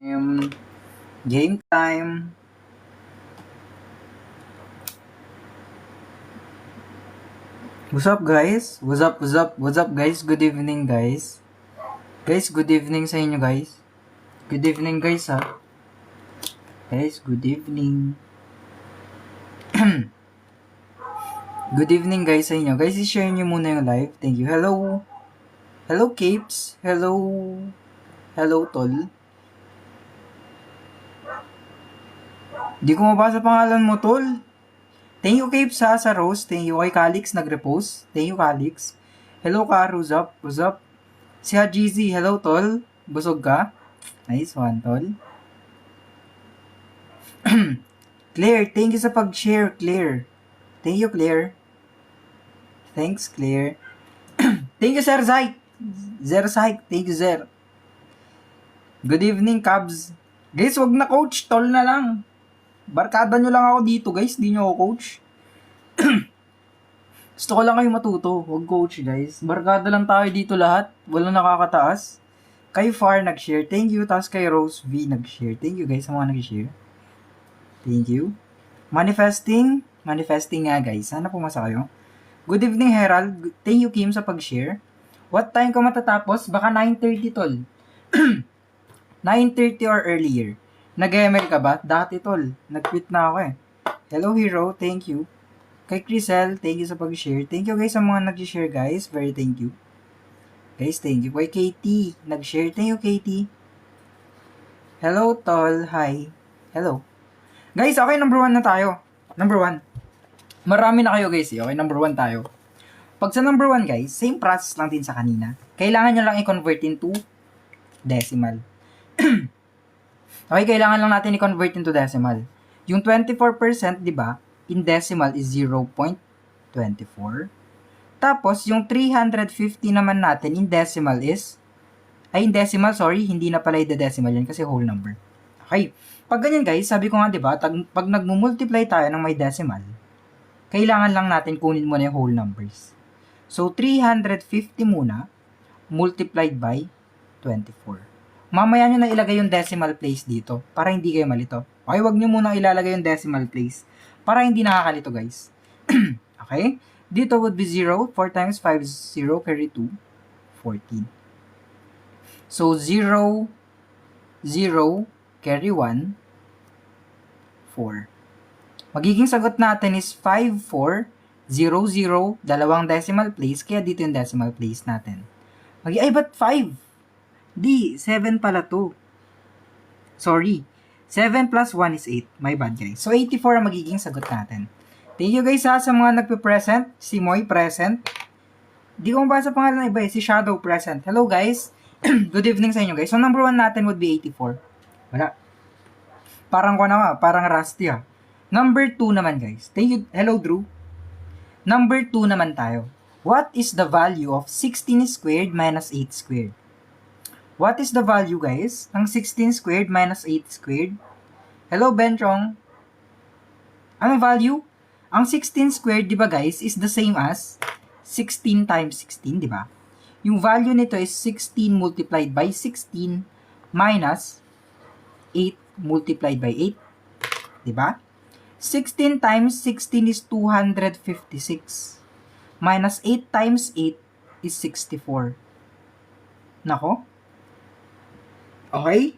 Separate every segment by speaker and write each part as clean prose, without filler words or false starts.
Speaker 1: Um, Game time. What's up guys? What's up guys? Good evening guys. Guys, good evening sa inyo guys. Good evening guys ha. Guys, good evening. Good evening guys sa inyo. Guys, i-share nyo muna yung live. Thank you. Hello. Hello Capes. Hello. Hello Tol. Di ko mabasa pangalan mo Tol. Thank you Capes ha sa Rose. Thank you kay Calix nag-repost. Thank you Calix. Hello Car, what's up? What's up? Si Hajizi, hello Tol. Busog ka? Nice one Tol. Claire, thank you sa pag-share Claire. Thank you Claire. Thanks Claire. Thank you Sir Zyke. Zer Zyke, thank you Zer. Good evening Cubs. Guys, wag na coach, Tol na lang. Barkada nyo lang ako dito guys, di nyo ako coach. Gusto ko lang kayo matuto, wag coach guys. Barkada lang tayo dito lahat, walang nakakataas. Kay Far nag-share, thank you. Tapos kay Rose V nag-share, thank you guys sa mga nag-share. Thank you. Manifesting nga guys, sana pumasa kayo. Good evening Herald, thank you Kim sa pag-share. What time ka matatapos? Baka 9:30 Tol. 9:30 or earlier. Nag-ML ka ba? Dati Tol, nag-quit na ako eh. Hello Hero, thank you. Kay Crisel, thank you sa pag-share. Thank you guys sa mga nag-share guys, very thank you. Guys, thank you. Kay Katie, nag-share. Thank you Katie. Hello Tol, hi. Hello. Guys, okay, number 1 na tayo. Number 1. Marami na kayo guys eh. Okay, number 1 tayo. Pag sa number 1 guys, same process lang din sa kanina. Kailangan nyo lang i-convert into decimal. Okay, kailangan lang natin i-convert into decimal. Yung 24%, di ba, in decimal is 0.24. Tapos, yung 350 naman natin in decimal is, in decimal, sorry, hindi na pala i-decimal yan kasi whole number. Okay, pag ganyan guys, sabi ko nga, di ba, pag nagmumultiply tayo ng may decimal, kailangan lang natin kunin muna yung whole numbers. So, 350 muna, multiplied by 24. Mamaya nyo na ilagay yung decimal place dito para hindi kayo malito. Okay, wag nyo muna ilalagay yung decimal place para hindi nakakalito guys. Okay? Dito would be 0. 4 times 5 is 0. Carry 2. 14. So, 0, 0, carry 1, 4. Magiging sagot natin is 5, 4, 0, 0, dalawang decimal place, kaya dito yung decimal place natin. Ay, ba't 5? Di, 7 pala to. Sorry. 7 plus 1 is 8. My bad guys. So, 84 ang magiging sagot natin. Thank you guys ha sa mga nagpe-present. Si Moy present. Di ko mabasa pangalan na iba eh. Si Shadow present. Hello guys. Good evening sa inyo guys. So, number 1 natin would be 84. Wala. Parang ko na parang rusty ha. Number 2 naman guys. Thank you. Hello Drew. Number 2 naman tayo. What is the value of 16 squared minus 8 squared? What is the value, guys, ng 16 squared minus 8 squared? Hello, Benchong. Anong value? Ang 16 squared, di ba, guys, is the same as 16 times 16, di ba? Yung value nito is 16 multiplied by 16 minus 8 multiplied by 8. Di ba? 16 times 16 is 256. Minus 8 times 8 is 64. Nako? Okay?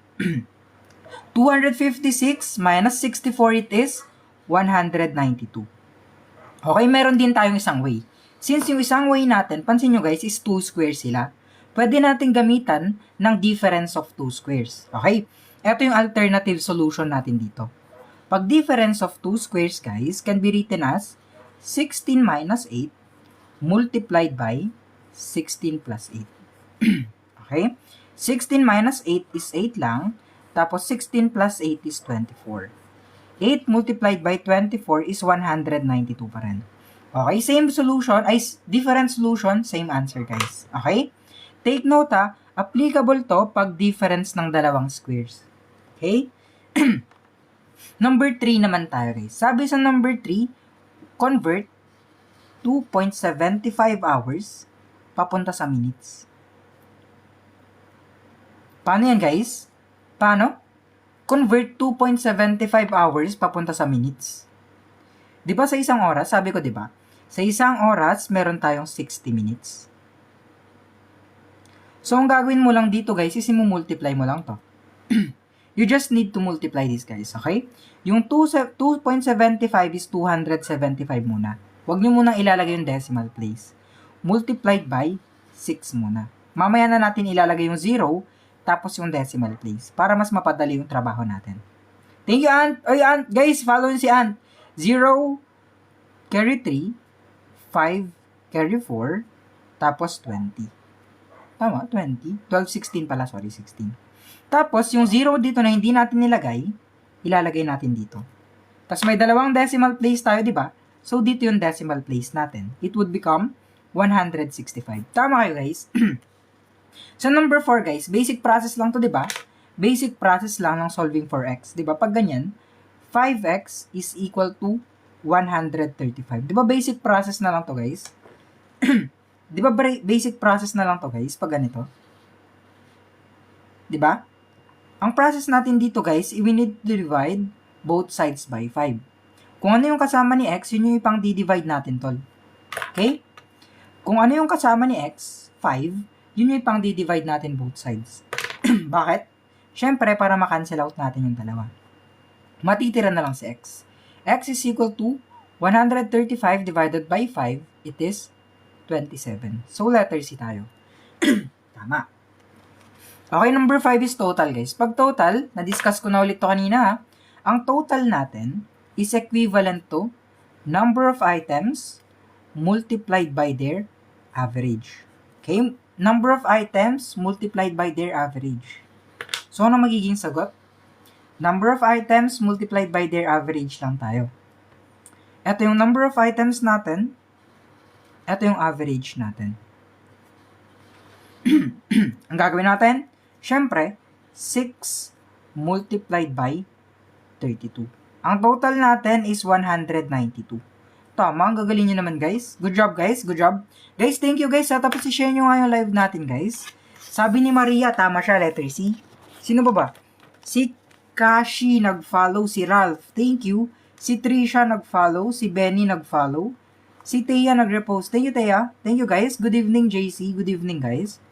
Speaker 1: 256 minus 64 it is 192. Okay, meron din tayong isang way. Since yung isang way natin, pansin nyo guys, is 2 squares sila. Pwede natin gamitan ng difference of 2 squares. Okay? Ito yung alternative solution natin dito. Pag difference of 2 squares guys can be written as 16 minus 8 multiplied by 16 plus 8. Okay? 16 minus 8 is 8 lang. Tapos 16 plus 8 is 24. 8 multiplied by 24 is 192 pa rin. Okay, same solution, ay different solution, same answer guys. Okay? Take note ha, applicable to pag difference ng dalawang squares. Okay? Number 3 naman tayo guys. Sabi sa number 3, convert 2.75 hours papunta sa minutes. Paano yan guys? Paano? convert 2.75 hours papunta sa minutes. Di ba sa isang oras, sabi ko di ba? Sa isang oras, meron tayong 60 minutes. So, ang gagawin mo lang dito guys, is multiply mo lang to. You just need to multiply this guys, okay? Yung 2.75 is 275 muna. Huwag nyo munang ilalagay yung decimal place. Multiplied by 6 muna. Mamaya na natin ilalagay yung 0, tapos yung decimal place, para mas mapadali yung trabaho natin. Thank you, Aunt! Oy, Aunt! Guys, follow nyo si Aunt. 0, carry 3, 5, carry 4, tapos 20. Tama, 20. 12, 16 pala, sorry, 16. Tapos, yung 0 dito na hindi natin nilagay, ilalagay natin dito. Tapos may dalawang decimal place tayo, di ba? So, dito yung decimal place natin. It would become 165. Tama kayo, guys? So, number 4, guys, basic process lang to, di ba? Basic process lang ng solving for x. Di ba? Pag ganyan, 5x is equal to 135. Di ba basic process na lang to, guys? Di ba basic process na lang to, guys, pag ganito? Di ba? Ang process natin dito, guys, we need to divide both sides by 5. Kung ano yung kasama ni x, yun yung ipang di-divide natin, tol. Okay? Kung ano yung kasama ni x, 5, yun yung ipang di-divide natin both sides. Bakit? Siyempre, para ma-cancel out natin yung dalawa. Matitira na lang si x. X is equal to 135 divided by 5, it is 27. So, letter C tayo. Tama. Okay, number 5 is total, guys. Pag total, na-discuss ko na ulit to kanina, ha? Ang total natin is equivalent to number of items multiplied by their average. Okay? Number of items multiplied by their average. So, ano magiging sagot? Number of items multiplied by their average lang tayo. Ito yung number of items natin. Ito yung average natin. Ang gagawin natin? Siyempre, 6 multiplied by 32. Ang total natin is 192. Tama, ang gagaling nyo naman, guys. Good job, guys. Good job. Guys, thank you, guys. Tapos i-share nyo nga yung live natin, guys. Sabi ni Maria, tama siya, letter C. Sino ba? Si Kashi nag-follow, si Ralph. Thank you. Si Trisha nag-follow, si Benny nag-follow. Si Thea nag-repost. Thank you, Thea. Thank you, guys. Good evening, JC. Good evening, guys.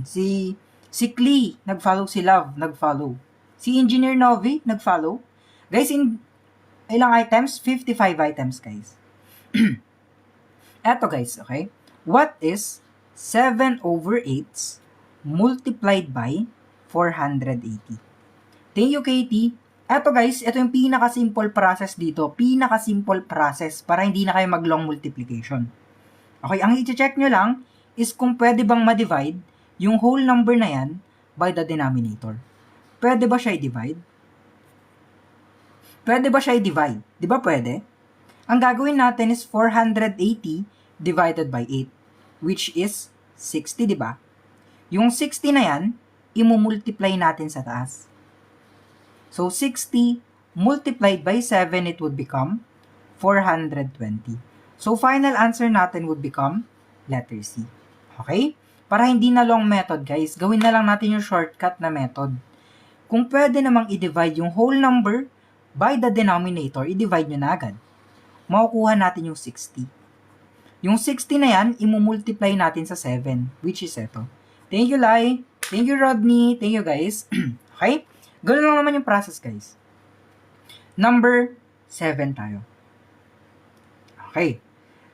Speaker 1: Si Klee, nag-follow. Si Love, nag-follow. Si Engineer Novi, nag-follow. Guys, ilang items? 55 items, guys. Eto, guys, okay? What is 7 over 8 multiplied by 480? Thank you, Katie. Eto, guys, ito yung pinaka-simple process dito. Pinaka-simple process para hindi na kayo mag-long multiplication. Okay, ang i-check nyo lang is kung pwede bang ma-divide yung whole number na yan by the denominator. Pwede ba siya i-divide? Pwede ba siya i-divide? Di ba pwede? Ang gagawin natin is 480 divided by 8, which is 60, di ba? Yung 60 na yan, imumultiply natin sa taas. So, 60 multiplied by 7, it would become 420. So, final answer natin would become letter C. Okay? Para hindi na long method, guys, gawin na lang natin yung shortcut na method. Kung pwede namang i-divide yung whole number by the denominator, i-divide nyo na agad. Makukuha natin yung 60. Yung 60 na yan, imumultiply natin sa 7, which is ito. Thank you, Lai. Thank you, Rodney. Thank you, guys. Okay? Ganoon lang naman yung process, guys. Number 7 tayo. Okay.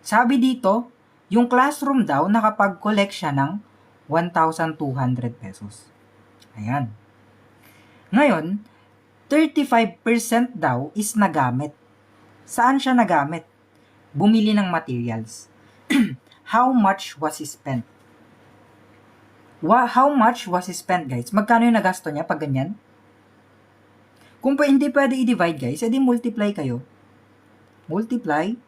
Speaker 1: Sabi dito, yung classroom daw nakapag-collect siya ng 1,200 pesos. Ayan. Ngayon, 35% daw is nagamit. Saan siya nagamit? Bumili ng materials. How much was spent? How much was spent, guys? Magkano yung nagasto niya pag ganyan? Kung hindi pwede i-divide, guys, edi multiply kayo. Multiply,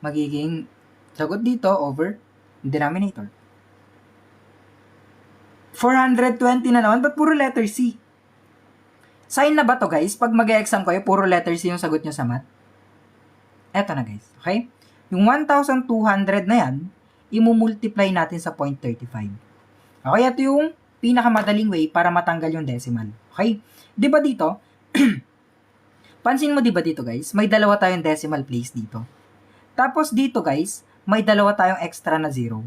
Speaker 1: magiging sagot dito over denominator. 420 na naman, ba't puro letter C? Sign na ba to, guys? Pag mag-e-exam kayo, puro letter C yung sagot nyo sa math. Eto na, guys. Okay? Yung 1,200 na yan, imumultiply natin sa 0.35. Okay, ito yung pinakamadaling way para matanggal yung decimal. Okay? Di ba dito? Pansin mo di ba dito guys? May dalawa tayong decimal place dito. Tapos dito guys, may dalawa tayong extra na 0.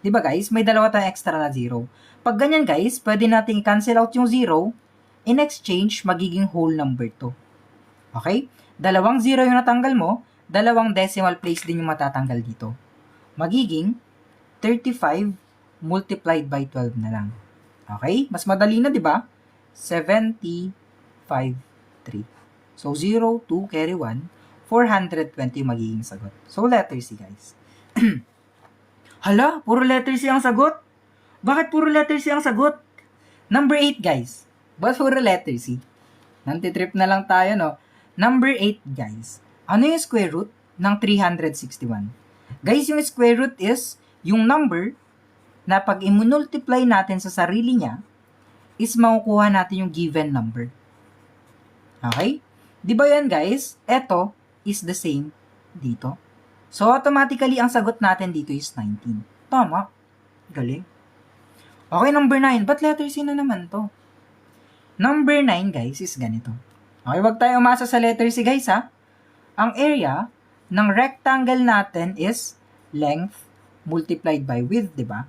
Speaker 1: Di ba guys? May dalawa tayong extra na 0. Pag ganyan guys, pwede nating i-cancel out yung 0. In exchange, magiging whole number to. Okay? Dalawang 0 yung natanggal mo, dalawang decimal place din yung matatanggal dito. Magiging 35 multiplied by 12 na lang. Okay? Mas madali na, di ba? 75, 3. So, 0, 2, carry 1, 420 yung magiging sagot. So, letter C, guys. Hala, puro letter C ang sagot? Bakit puro letter C ang sagot? Number 8, guys. Ba't puro letter C? Nantitrip na lang tayo, no? Number 8, guys. Ano yung square root ng 361? Guys, yung square root is yung number na pag i-multiply natin sa sarili niya, is makukuha natin yung given number. Okay? Di ba yan guys? Ito is the same dito. So, automatically, ang sagot natin dito is 19. Tama. Galing. Okay, number 9. Ba't letter C na naman to? Number 9, guys, is ganito. Okay, wag tayo umasa sa letter C, guys, ha? Ang area ng rectangle natin is length multiplied by width, di ba?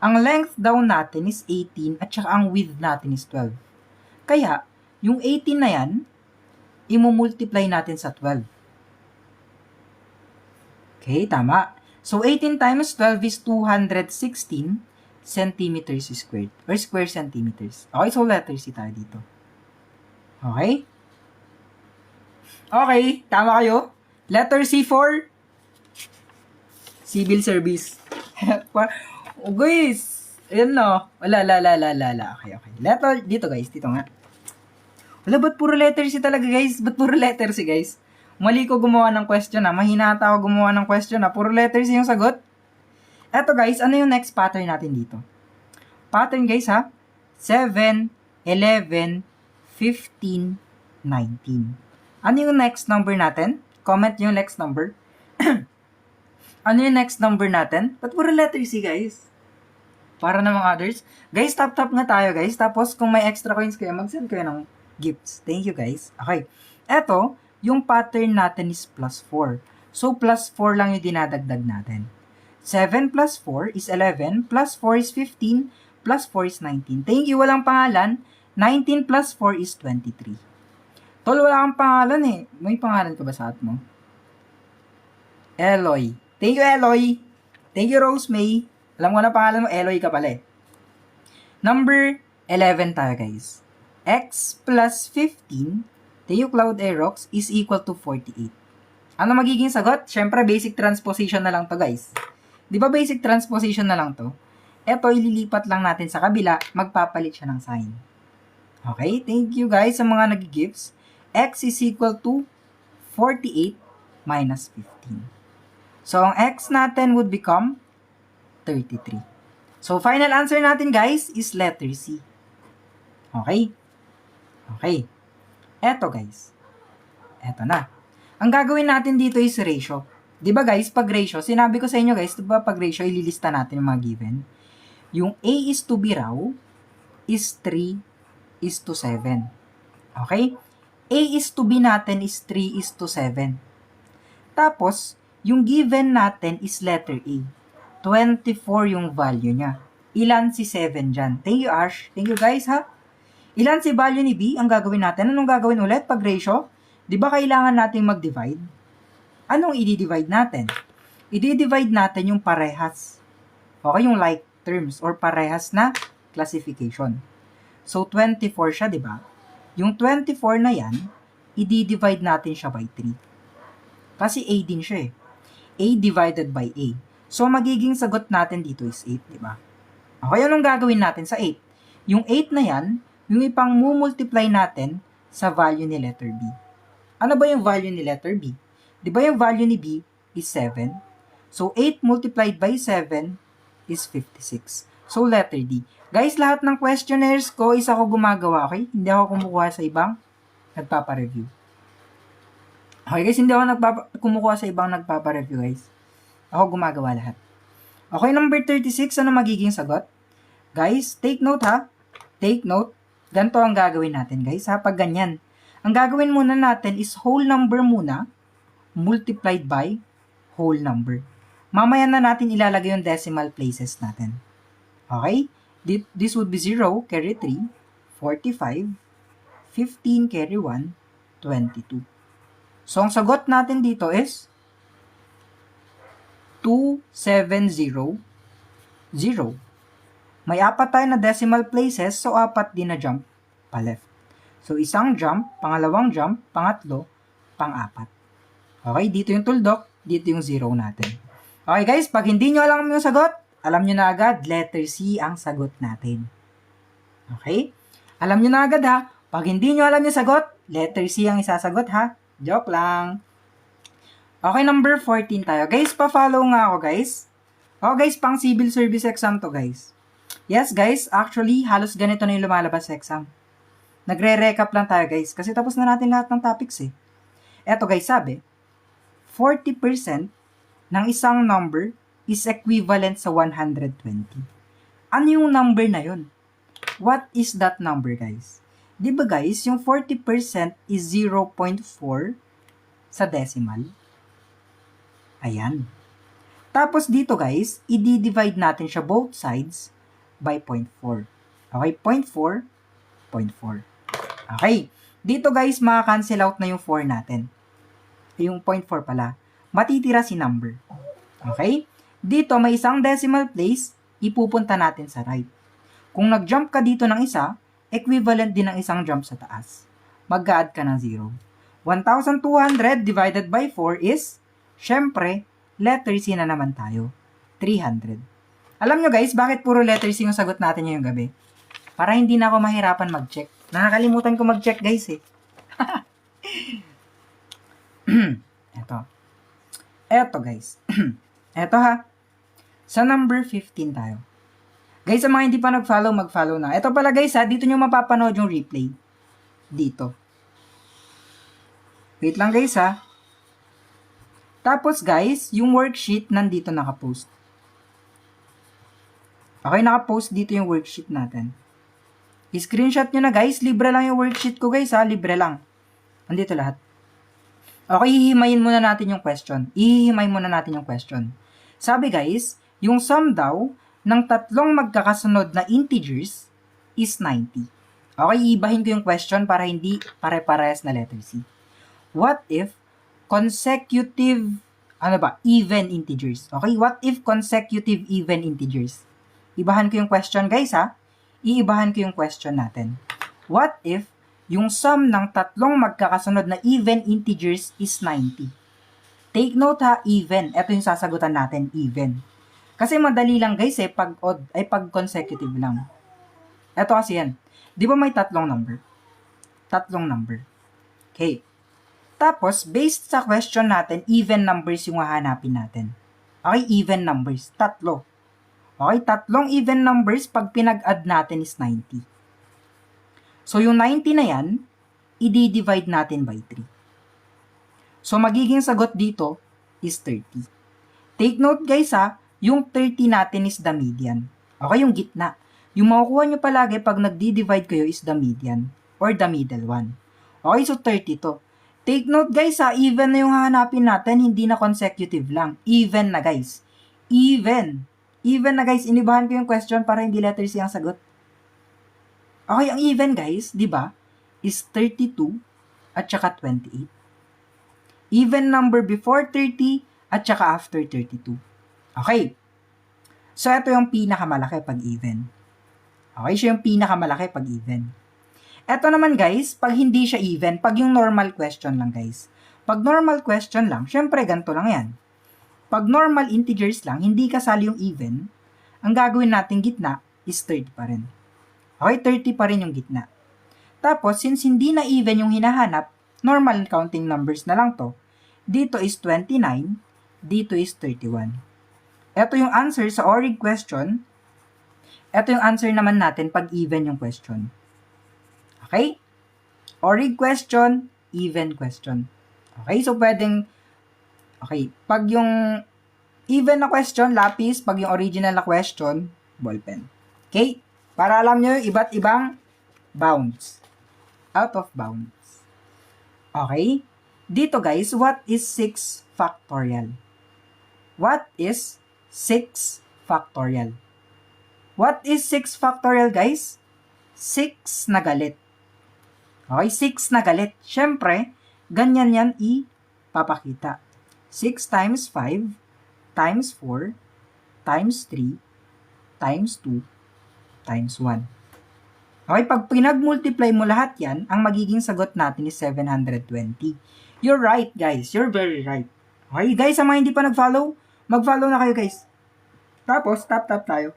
Speaker 1: Ang length daw natin is 18 at saka ang width natin is 12. Kaya, yung 18 na yan, imumultiply natin sa 12. Okay, tama. So, 18 times 12 is 216 centimeters squared or square centimeters. Okay, so letter C tayo dito. Okay? Okay, tama kayo. Letter C for civil service. Oh, guys. Ayan no. Wala. Okay. Letter, dito guys. Dito nga. Wala, ba't puro letter C talaga guys? Ba't puro letter C guys? Mali ko gumawa ng question ha. Mahinata ako gumawa ng question ha. Puro letter C yung sagot. Eto guys, ano yung next pattern natin dito? Pattern guys ha. 7, 11, 15, 19. Ano yung next number natin? Comment yung next number. Ano yung next number natin? Ba't puro letter C guys? Para namang others. Guys, tap nga tayo guys. Tapos kung may extra coins kayo, mag-send kayo ng gifts. Thank you guys. Okay. Eto, yung pattern natin is plus 4. So, plus 4 lang yung dinadagdag natin. 7 plus 4 is 11, plus 4 is 15, plus 4 is 19. Thank you, walang pangalan. 19 plus 4 is 23. Tol, wala kang pangalan eh. May pangalan ka ba sa at mo? Eloy. Thank you, Eloy. Thank you, Rose May. Alam ko na pangalan mo, Eloy ka pala eh. Number 11 tayo, guys. X plus 15, thank you, Cloud Aerox, is equal to 48. Ano magiging sagot? Siyempre, basic transposition na lang to, guys. Di ba basic transposition na lang to? Eto, ililipat lang natin sa kabila, magpapalit siya ng sign. Okay, thank you guys sa mga nag-gifts. X is equal to 48 minus 15. So, ang X natin would become 33. So, final answer natin guys is letter C. Okay? Okay. Eto guys. Eto na. Ang gagawin natin dito is ratio. Di ba guys, pag ratio, sinabi ko sa inyo guys, di ba pag ratio, ililista natin yung mga given. Yung A is to B raw is 3 is to 7. Okay? A is to B natin is 3 is to 7. Tapos, yung given natin is letter A. 24 yung value niya. Ilan si 7 dyan? Thank you, Ash. Thank you guys, ha? Ilan si value ni B? Ang gagawin natin. Anong gagawin ulit pag ratio? Di ba kailangan natin mag-divide? Anong i-divide natin? I-divide natin yung parehas. Okay, yung like terms or parehas na classification. So, 24 siya, di ba? Yung 24 na yan, i-divide natin siya by 3. Kasi A din siya eh. A divided by A. So, magiging sagot natin dito is 8, di ba? Okay, anong gagawin natin sa 8? Yung 8 na yan, yung ipang multiply natin sa value ni letter B. Ano ba yung value ni letter B? Di ba yung value ni B is 7? So, 8 multiplied by 7 is 56. So, letter D. Guys, lahat ng questionnaires ko is ako gumagawa, okay? Hindi ako kumukuha sa ibang nagpapa-review. Okay, guys, hindi ako kumukuha sa ibang nagpapa-review, guys. Ako gumagawa lahat. Okay, number 36, ano magiging sagot? Guys, take note ha. Take note. Ganito ang gagawin natin guys ha. Pag ganyan. Ang gagawin muna natin is whole number muna multiplied by whole number. Mamaya na natin ilalagay yung decimal places natin. Okay? This would be 0, carry 3, 45, 15, carry 1, 22. So, ang sagot natin dito is 2700. May apat tayo na decimal places, so apat din na jump pa left. So, isang jump, pangalawang jump, pangatlo, pang-apat. Okay, dito yung tuldok, dito yung 0 natin. Okay guys, pag hindi nyo alam yung sagot, alam nyo na agad, letter C ang sagot natin. Okay? Alam nyo na agad ha, pag hindi nyo alam yung sagot, letter C ang isasagot ha. Joke lang. Okay, number 14 tayo. Guys, pa-follow nga ako guys. Oh guys, pang civil service exam to guys. Yes guys, actually, halos ganito na yung lumalabas sa exam. Nagre-recap lang tayo guys, kasi tapos na natin lahat ng topics eh. Eto guys, sabi, 40% ng isang number is equivalent sa 120. Ano yung number na yun? What is that number guys? Diba guys, yung 40% is 0.4 sa decimal. Ayan. Tapos dito guys, i-divide natin siya both sides by 0.4. Okay, 0.4, 0.4. Okay, dito guys, maka-cancel out na yung 4 natin. Yung 0.4 pala. Matitira si number. Okay? Dito, may isang decimal place, ipupunta natin sa right. Kung nag-jump ka dito ng isa, equivalent din ng isang jump sa taas. Mag-add ka ng 0. 1,200 divided by 4 is, syempre, letter C na naman tayo. 300. Alam nyo guys, bakit puro letter C yung sagot natin ngayong gabi? Para hindi na ako mahirapan mag-check. Nakakalimutan ko mag-check guys eh. Eto guys. Eto ha. Sa number 15 tayo. Guys, sa mga hindi pa nag-follow, mag-follow na. Eto pala guys ha, dito nyo mapapanood yung replay. Dito. Wait lang guys ha. Tapos guys, yung worksheet nandito nakapost. Okay, nakapost dito yung worksheet natin. I-screenshot nyo na guys. Libre lang yung worksheet ko guys ha. Libre lang. Andito lahat. Okay, hihimayin muna natin yung question. Ihihimay muna natin yung question. Sabi guys, yung sum daw ng tatlong magkakasunod na integers is 90. Okay, iibahin ko yung question para hindi pare-parehas na letter C. What if consecutive, even integers? Okay, what if consecutive even integers? Ibahan ko yung question guys ha. Iibahan ko yung question natin. What if yung sum ng tatlong magkakasunod na even integers is 90? Take note ha, even. Ito yung sasagutan natin, even. Kasi madali lang guys eh, pag odd, ay pag consecutive lang. Ito kasi yan. Di ba may tatlong number? Tatlong number. Okay. Tapos, based sa question natin, even numbers yung hahanapin natin. Okay, even numbers. Tatlo. Okay, tatlong even numbers pag pinag-add natin is 90. So, yung 90 na yan, i-divide natin by 3. So, magiging sagot dito is 30. Take note guys ha, yung 30 natin is the median. Okay, yung gitna. Yung makukuha nyo palagi pag nagdi-divide kayo is the median or the middle one. Okay, so 30 to. Take note guys ha, even na yung hahanapin natin, hindi na consecutive lang. Even na guys. Even. Even na guys, inibahan ko yung question para hindi letter C ang sagot. Okay, ang even guys, di ba, is 32 at saka 28. Even number before 30 at saka after 32. Okay. So, ito yung pinakamalaki pag even. Okay, siya yung pinakamalaki pag even. Ito naman guys, pag hindi siya even, pag yung normal question lang guys. Pag normal question lang, syempre ganito lang yan. Pag normal integers lang, hindi kasali yung even, ang gagawin natin gitna is 30 pa rin. Okay, 30 pa rin yung gitna. Tapos, since hindi na even yung hinahanap, normal counting numbers na lang to. Dito is 29, dito is 31. Ito yung answer sa orig question. Ito yung answer naman natin pag even yung question. Okay? Orig question, even question. Okay, so pwedeng okay, pag yung even na question, lapis. Pag yung original na question, ballpen. Okay? Para alam nyo yung iba't ibang bounds. Out of bounds. Okay? Dito guys, what is 6 factorial? What is 6 factorial? What is 6 factorial guys? 6 na galit. Okay, 6 na galit. Siyempre, ganyan yan ipapakita. 6 times 5 times 4 times 3 times 2 times 1. Okay, pag pinag-multiply mo lahat yan, ang magiging sagot natin is 720. You're right, guys. You're very right. Okay, guys, sa mga hindi pa nag-follow, mag-follow na kayo, guys. Tapos, tap-tap tayo.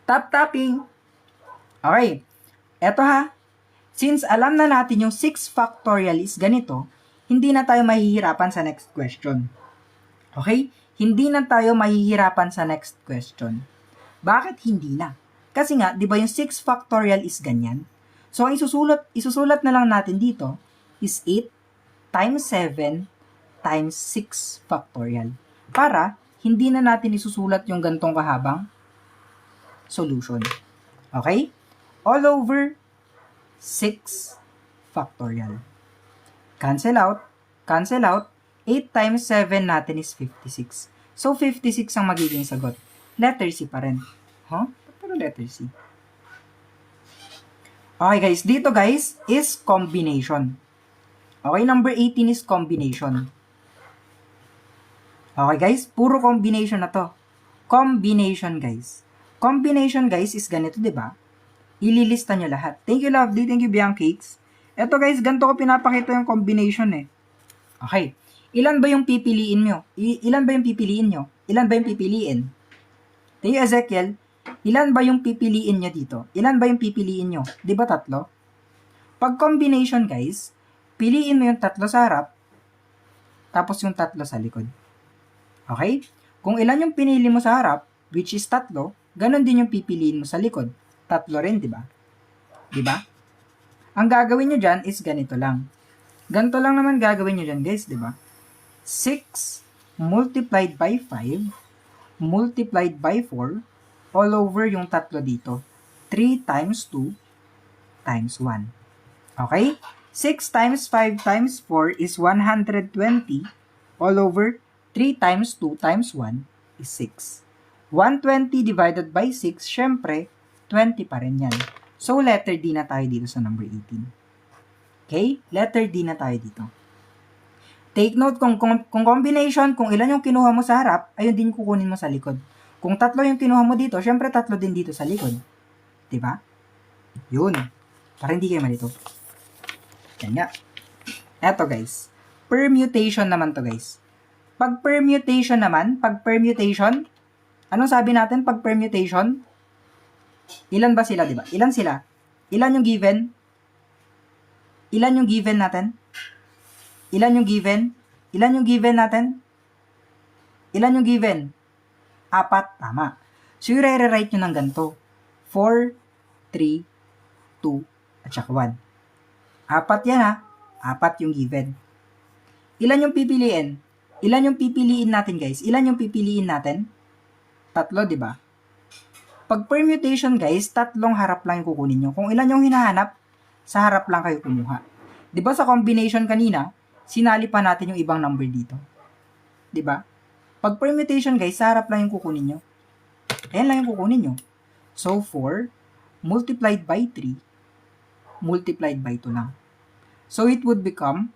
Speaker 1: Tap-tapping. Okay, eto ha. Since alam na natin yung 6 factorial is ganito, hindi na tayo mahihirapan sa next question. Okay? Hindi na tayo mahihirapan sa next question. Bakit hindi na? Kasi nga, di ba yung 6 factorial is ganyan? So, ang isusulat na lang natin dito is 8 times 7 times 6 factorial. Para, hindi na natin isusulat yung gantong kahabang solution. Okay? All over 6 factorial. Cancel out. 8 times 7 natin is 56. So, 56 ang magiging sagot. Letter C pa rin. Huh? Pero letter C. Okay guys, dito guys is combination. Okay, number 18 is combination. Okay guys, puro combination na to. Combination guys. Combination guys is ganito, di ba? Ililista nyo lahat. Thank you lovely, thank you Biancakes. Eto guys, ganito ko pinapakita yung combination eh. Okay. Ilan ba yung pipiliin nyo? Ilan ba yung pipiliin nyo? Ilan ba yung pipiliin? Thank you Ezekiel. Ilan ba yung pipiliin nyo dito? Ilan ba yung pipiliin nyo? Di ba 3? Pag combination guys, piliin mo yung 3 sa harap, tapos yung 3 sa likod. Okay? Kung ilan yung pinili mo sa harap, which is 3, ganun din yung pipiliin mo sa likod. 3 rin, di ba? Di ba? Ang gagawin nyo dyan is ganito lang. Ganito lang naman gagawin nyo dyan guys, di ba? 6 multiplied by 5 multiplied by 4 all over yung 3 dito. 3 times 2 times 1. Okay? 6 times 5 times 4 is 120 all over 3 times 2 times 1 is 6. 120 divided by 6, syempre, 20 pa rin yan. So, letter D na tayo dito sa number 18. Okay? Letter D na tayo dito. Take note, kung combination, kung ilan yung kinuha mo sa harap, ayun din kukunin mo sa likod. Kung 3 yung kinuha mo dito, syempre 3 din dito sa likod. Diba? Yun. Para hindi kayo malito. Yan nga. Eto guys. Permutation naman to guys. Pag permutation, anong sabi natin pag permutation? Ilan ba sila, diba? Ilan sila? Ilan yung given? Ilan yung given natin? Ilan yung given? Ilan yung given natin? Ilan yung given? 4, tama. So, i-rewrite nyo ng ganito. 4, 3, 2, at saka 1. 4 yan ha. 4 yung given. Ilan yung pipiliin? Ilan yung pipiliin natin guys? Ilan yung pipiliin natin? 3, di ba? Pag permutation guys, 3 harap lang yung kukunin nyo. Kung ilan yung hinahanap, sa harap lang kayo kumuha. Di ba sa combination kanina, sinali pa natin yung ibang number dito. Di ba? Pag permutation guys, sa harap lang yung kukunin nyo. Ayan lang yung kukunin nyo. So, 4 multiplied by 3 multiplied by 2 lang. So, it would become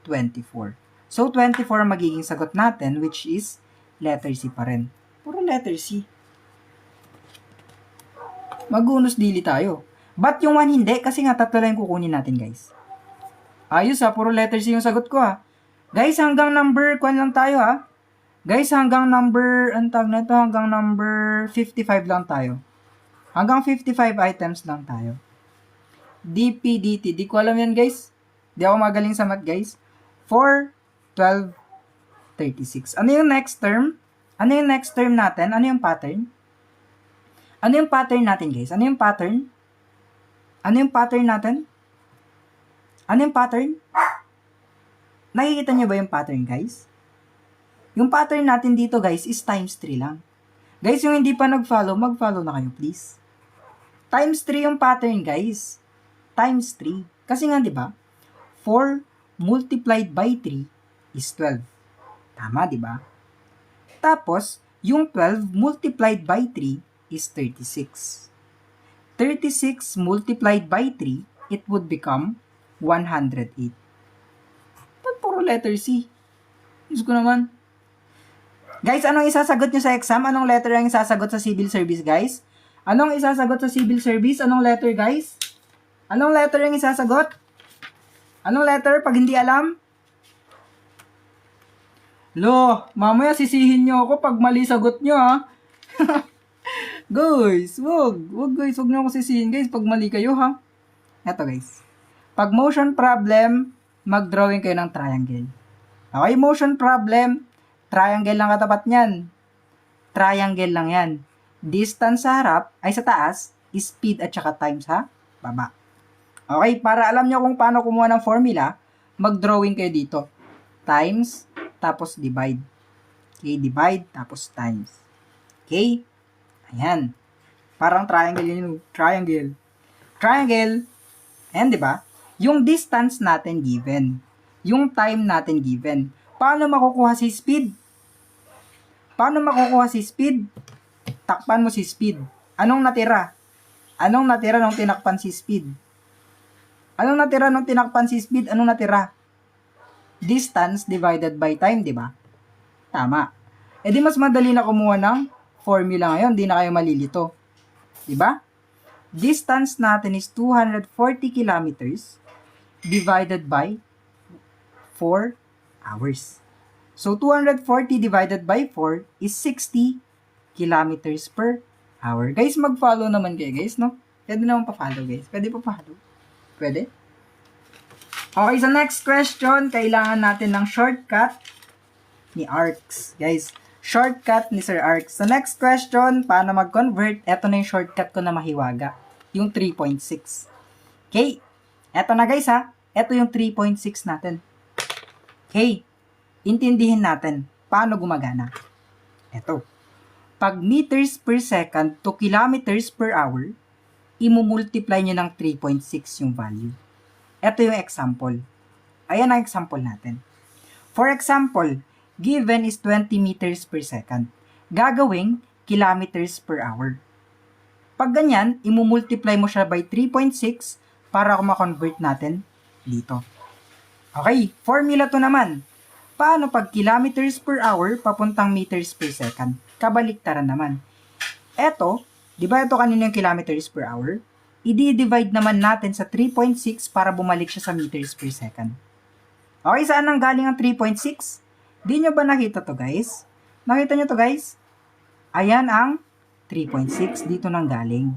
Speaker 1: 24. So, 24 ang magiging sagot natin, which is letter C pa rin. Puro letter C. Magunos dili tayo. But yung 1 hindi, kasi nga 3 lang yung kukunin natin, guys. Ayos ha, puro letter C yung sagot ko ha. Guys, hanggang number, kwan lang tayo ha. Guys, hanggang number, hanggang number 55 lang tayo. Hanggang 55 items lang tayo. DPDT, di ko alam yan guys. Di ako magaling sa math guys. 4, 12, 36. Ano yung next term? Ano yung next term natin? Ano yung pattern? Ano yung pattern natin guys? Ano yung pattern? Ano yung pattern natin? Ano yung pattern? Nakikita nyo ba yung pattern guys? Yung pattern natin dito guys is times 3 lang. Guys, yung hindi pa nag-follow, mag-follow na kayo, please. Times 3 yung pattern, guys. Times 3. Kasi nga, di ba? 4 multiplied by 3 is 12. Tama, di ba? Tapos, yung 12 multiplied by 3 is 36. 36 multiplied by 3, it would become 108. Ba't puro letter C? Diyos ko naman. Guys, anong isasagot nyo sa exam? Anong letter ang isasagot sa civil service, guys? Anong isasagot sa civil service? Anong letter, guys? Anong letter ang isasagot? Anong letter pag hindi alam? Lo, mamaya sisihin nyo ako pag mali sagot nyo, ha? Guys, wag nyo ako sisihin, guys, pag mali kayo, ha? Eto, guys. Pag motion problem, mag-drawing kayo ng triangle. Okay, motion problem, triangle lang katapat niyan. Triangle lang yan. Distance sa harap, ay sa taas, speed at saka time sa baba. Okay, para alam nyo kung paano kumuha ng formula, mag-drawing kayo dito. Times, tapos divide. Okay, divide, tapos times. Okay? Ayan. Parang triangle yun. Triangle. Triangle. Ayan, di ba? Yung distance natin given. Yung time natin given. Paano makukuha si speed? Paano makukuha si speed? Takpan mo si speed. Anong natira? Anong natira nung tinakpan si speed? Anong natira nung tinakpan si speed? Anong natira? Distance divided by time, di ba? Tama. E di mas madali na kumuha ng formula ngayon, di na kayo malilito. Di ba? Distance natin is 240 kilometers divided by 4 hours. So, 240 divided by 4 is 60 kilometers per hour. Guys, mag-follow naman kayo, guys, no? Pwede naman pa-follow, guys. Pwede pa-follow. Pwede? Okay, sa next question, kailangan natin ng shortcut ni Arcs. Guys, shortcut ni Sir Arcs. Sa next question, paano mag-convert? Ito na yung shortcut ko na mahiwaga. Yung 3.6. Okay. Ito na, guys, ha. Ito yung 3.6 natin. Okay. Intindihin natin paano gumagana. Ito. Pag meters per second to kilometers per hour, imumultiply nyo ng 3.6 yung value. Ito yung example. Ayan ang example natin. For example, given is 20 meters per second. Gagawing kilometers per hour. Pag ganyan, imumultiply mo siya by 3.6 para ma-convert natin dito. Okay, formula to naman. Paano pag kilometers per hour papuntang meters per second? Kabaliktaran naman. Eto, di ba ito kanina yung kilometers per hour? I-divide naman natin sa 3.6 para bumalik siya sa meters per second. Okay, saan nang galing ang 3.6? Di nyo ba nakita to, guys? Nakita nyo to, guys? Ayan ang 3.6. Dito nang galing.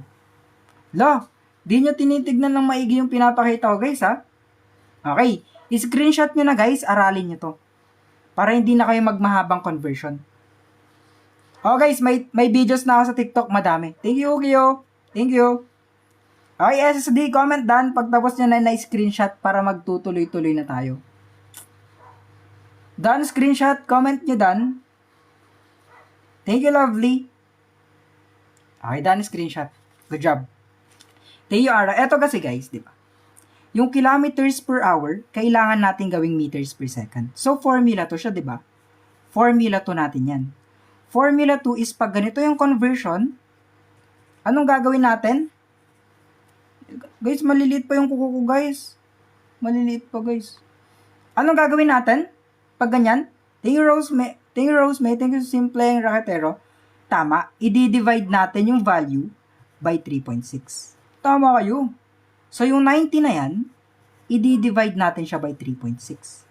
Speaker 1: Lo, di nyo tinitignan ng maigi yung pinapakita ko, guys, ha? Okay, i-screenshot nyo na, guys. Aralin nyo to. Para hindi na kayo magmahabang conversion. Oh, guys, may videos na ako sa TikTok. Madami. Thank you, Kyo. Thank you. Okay, SSD, comment done. Pagtapos nyo na screenshot para magtutuloy-tuloy na tayo. Done, screenshot. Comment nyo done. Thank you, lovely. Okay, done, screenshot. Good job. Thank you, Ara. Eto kasi, guys, di ba? Yung kilometers per hour, kailangan natin gawing meters per second. So, formula to siya, di ba? Formula to natin yan. Formula 2 is pag ganito yung conversion, anong gagawin natin? Guys, maliliit pa yung kuko ko, guys. Maliliit pa, guys. Anong gagawin natin? Pag ganyan? Thank you, Rosemary. Thank you, Simpleng Raketero. Tama. I-divide natin yung value by 3.6. Tama kayo. So, yung 90 na yan, i-divide natin siya by 3.6.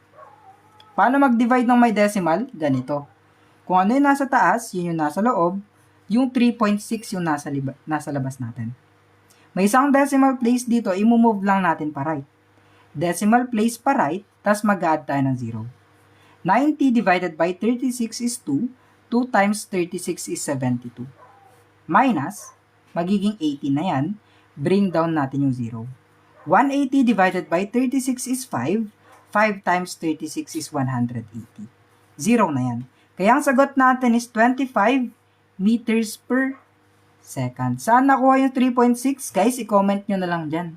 Speaker 1: Paano mag-divide ng may decimal? Ganito. Kung ano yung nasa taas, yun yung nasa loob. Yung 3.6 yung nasa labas natin. May isang decimal place dito, i-move lang natin pa right. Decimal place pa right, tas mag-add tayo ng 0. 90 divided by 36 is 2. 2 times 36 is 72. Minus, magiging 18 na yan. Bring down natin yung 0. 180 divided by 36 is 5. 5 times 36 is 180. 0 na yan. Kaya ang sagot natin is 25 meters per second. Saan nakuha yung 3.6? Guys, i-comment nyo na lang dyan.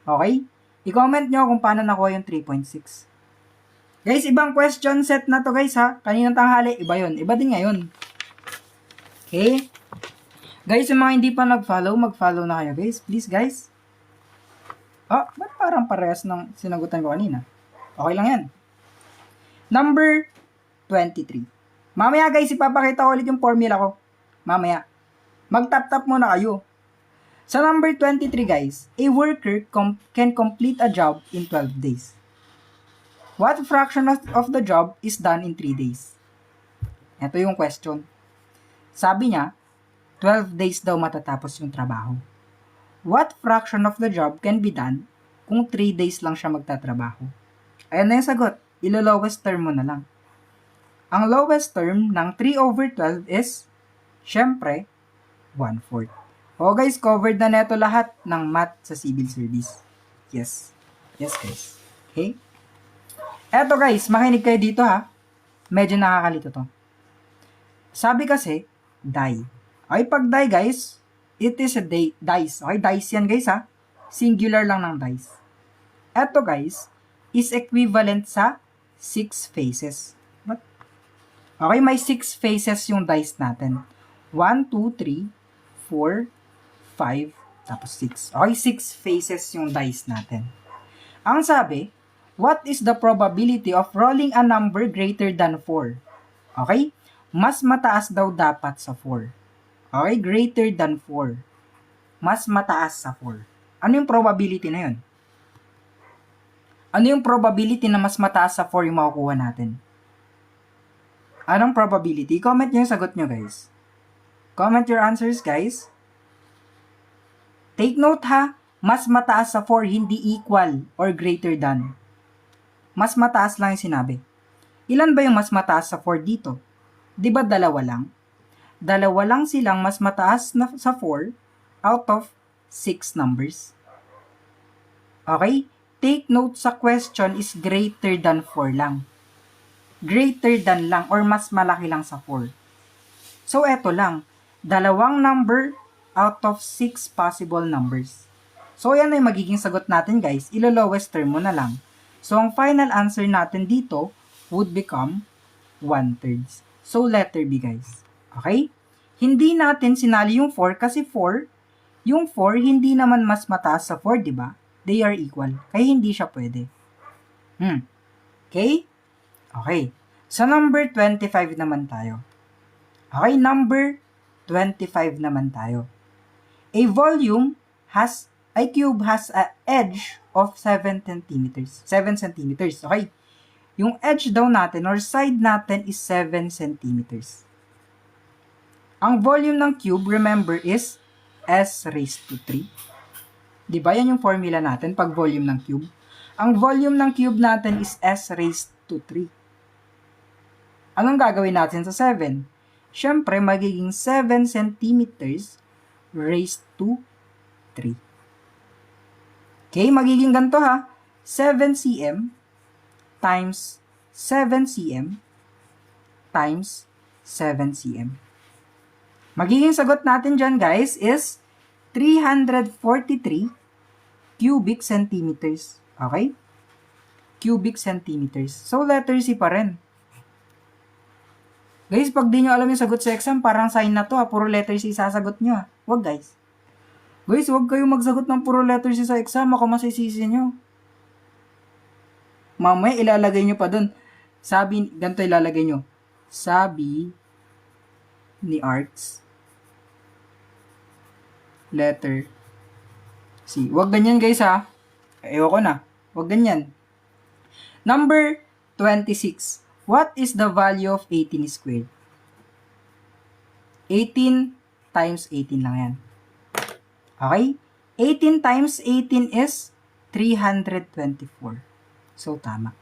Speaker 1: Okay? I-comment nyo kung paano nakuha yung 3.6. Guys, ibang question set na to guys ha. Kaninang tanghali, iba yun. Iba din ngayon. Okay? Guys, yung mga hindi pa nag-follow, mag-follow na kayo guys. Please guys. Ba't parang parehas ng sinagutan ko kanina? Okay lang yan. Number 23. Mamaya guys, ipapakita ko ulit yung formula ko. Mamaya. Mag-tap-tap muna kayo. Sa number 23 guys, a worker can complete a job in 12 days. What fraction of the job is done in 3 days? Ito yung question. Sabi niya, 12 days daw matatapos yung trabaho. What fraction of the job can be done kung 3 days lang siya magtatrabaho? Ayan na yung sagot. Ilo-lowest term mo na lang. Ang lowest term ng 3/12 is, syempre, 1/4. O guys, covered na neto lahat ng math sa civil service. Yes. Yes guys. Okay? Eto guys, makinig kayo dito ha. Medyo nakakalito to. Sabi kasi, die. Okay, pag die guys, it is a dice. Okay, dice yan guys ha. Singular lang ng dice. Eto guys, is equivalent sa 6 faces. What? Okay, may 6 faces yung dice natin. 1, 2, 3, 4, 5, tapos 6. Okay, 6 faces yung dice natin. Ang sabi, what is the probability of rolling a number greater than 4? Okay? Mas mataas daw dapat sa 4. Okay? Greater than 4. Mas mataas sa 4. Ano yung probability na yun? Ano yung probability na mas mataas sa 4 yung makukuha natin? Anong probability? Comment nyo yung sagot nyo, guys. Comment your answers, guys. Take note ha, mas mataas sa 4 hindi equal or greater than. Mas mataas lang yung sinabi. Ilan ba yung mas mataas sa 4 dito? Di ba dalawa lang? Dalawa lang silang mas mataas na sa 4 out of 6 numbers. Okay? Take note sa question is greater than 4 lang. Greater than lang or mas malaki lang sa 4. So, eto lang. Dalawang number out of 6 possible numbers. So, yan ay magiging sagot natin guys. Ilo-lowest term mo na lang. So, ang final answer natin dito would become 1/3. So, letter B guys. Okay? Hindi natin sinali yung 4 kasi 4, yung 4 hindi naman mas mataas sa 4, di ba? They are equal. Kaya hindi siya pwede. Okay? Okay. Sa number 25 naman tayo. Okay, number 25 naman tayo. A cube has a edge of 7 centimeters. 7 centimeters, okay? Yung edge daw natin or side natin is 7 centimeters. Ang volume ng cube, remember, is s raised to 3. Diba yan yung formula natin pag volume ng cube? Ang volume ng cube natin is s raised to 3. Anong gagawin natin sa 7? Siyempre, magiging 7 centimeters raised to 3. Okay, magiging ganito ha. 7 cm times 7 cm times 7 cm. Magiging sagot natin dyan guys is 343 cubic centimeters. Okay? Cubic centimeters. So, letter C pa rin. Guys, pag di nyo alam yung sagot sa exam, parang sign na to ha. Puro letter C sasagot nyo ha. Wag guys. Guys, wag kayong magsagot ng puro letter C sa exam. Ako masisisi nyo. Mamaya ilalagay nyo pa dun. Sabi, ganito ilalagay nyo. Sabi ni Arts. Letter C. Wag ganyan guys ha. Ewan ko na. Wag ganyan. Number 26. What is the value of 18 squared? 18 times 18 lang yan. Okay? 18 times 18 is 324. So, tama.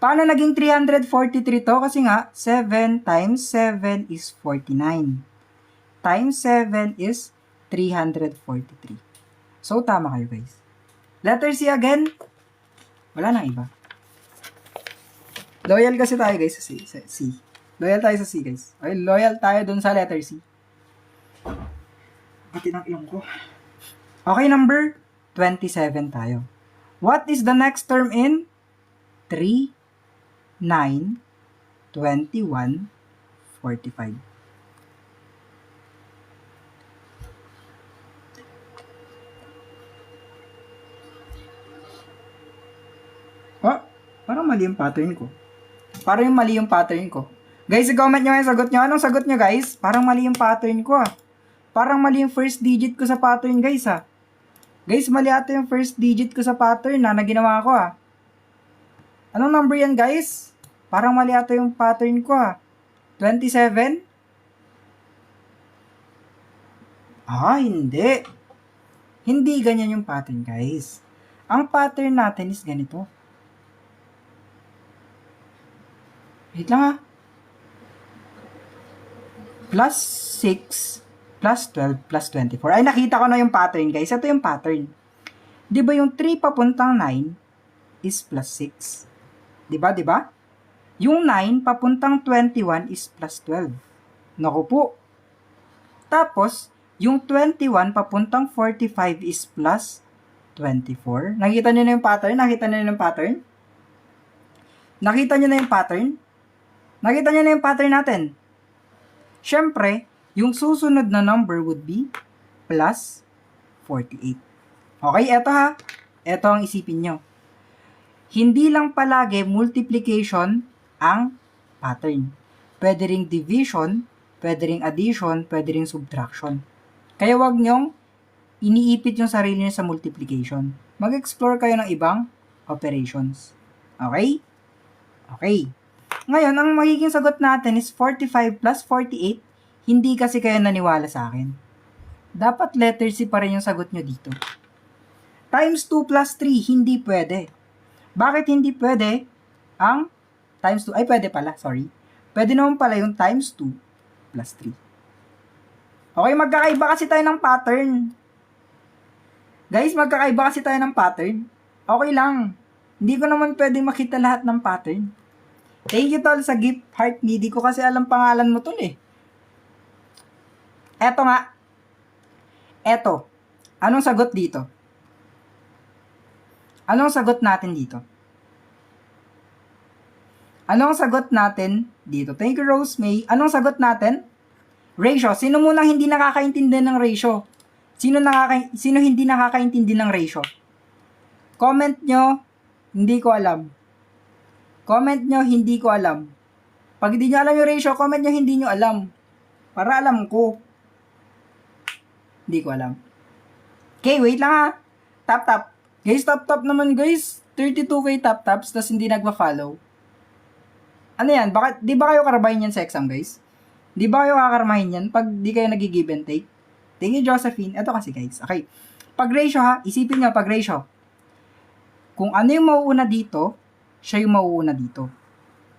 Speaker 1: Paano naging 343 to? Kasi nga, 7 times 7 is 49. Times 7 is 343. So, tama kayo guys. Letter C again. Wala nang iba. Loyal kasi tayo guys sa C. Loyal tayo sa C guys. Okay, loyal tayo dun sa letter C. Pati ng ilong ko. Okay, number 27 tayo. What is the next term in 3, 9, 21, 45? Oh, parang mali yung pattern ko. Parang yung mali yung pattern ko. Guys, i-comment nyo yung sagot nyo. Anong sagot nyo, guys? Parang mali yung pattern ko, ah. Parang mali yung first digit ko sa pattern, guys, ah. Guys, mali ata yung first digit ko sa pattern na ginawa ko, ah. Anong number yan, guys? Parang mali ata yung pattern ko, ah. 27? Hindi. Hindi ganyan yung pattern, guys. Ang pattern natin is ganito. Wait lang, ah. Plus 6, plus 12, plus 24. Ay, nakita ko na yung pattern, guys. Ito yung pattern. Di ba yung 3 papuntang 9 is plus 6? Di ba, di ba? Yung 9 papuntang 21 is plus 12. Naku po. Tapos, yung 21 papuntang 45 is plus 24. Nakita nyo na yung pattern? Nakita nyo na yung pattern? Nakita nyo na yung pattern? Nakita nyo na yung pattern natin? Siyempre, yung susunod na number would be plus 48. Okay, eto ha. Eto ang isipin nyo. Hindi lang palagi multiplication ang pattern. Pwede ring division, pwede ring addition, pwede ring subtraction. Kaya wag nyong iniipit yung sarili nyo sa multiplication. Mag-explore kayo ng ibang operations. Okay? Okay. Ngayon, ang magiging sagot natin is 45 plus 48. Hindi kasi kayo naniwala sa akin. Dapat letter C pa rin yung sagot nyo dito. Times 2 plus 3, hindi pwede. Bakit hindi pwede? Ang times 2, ay pwede pala, sorry. Pwede naman pala yung times 2 plus 3. Okay, magkakaiba kasi tayo ng pattern. Guys, magkakaiba kasi tayo ng pattern. Okay lang. Hindi ko naman pwedeng makita lahat ng pattern. Thank you tol sa gift heart me. Di ko kasi alam pangalan mo tol eh. Eto nga. Eto. Anong sagot dito? Anong sagot natin dito? Anong sagot natin dito? Thank you Rose May. Anong sagot natin? Ratio. Sino munang hindi nakakaintindi ng ratio? Sino hindi nakakaintindi ng ratio? Comment nyo, hindi ko alam. Comment nyo, hindi ko alam. Pag hindi nyo alam yung ratio, comment nyo, hindi nyo alam. Para alam ko. Hindi ko alam. Okay, wait lang ha. Tap. Guys, tap naman guys. 32k tap-taps, tas hindi nagpa-follow. Ano yan? Bakit, di ba kayo karabahin yan sa exam guys? Di ba kayo kakaramahin yan pag di kayo nag-give and take? Thank you, Josephine. Ito kasi guys. Okay. Pag ratio ha, isipin nyo pag ratio. Kung ano yung mauuna dito, siya yung mauuna dito.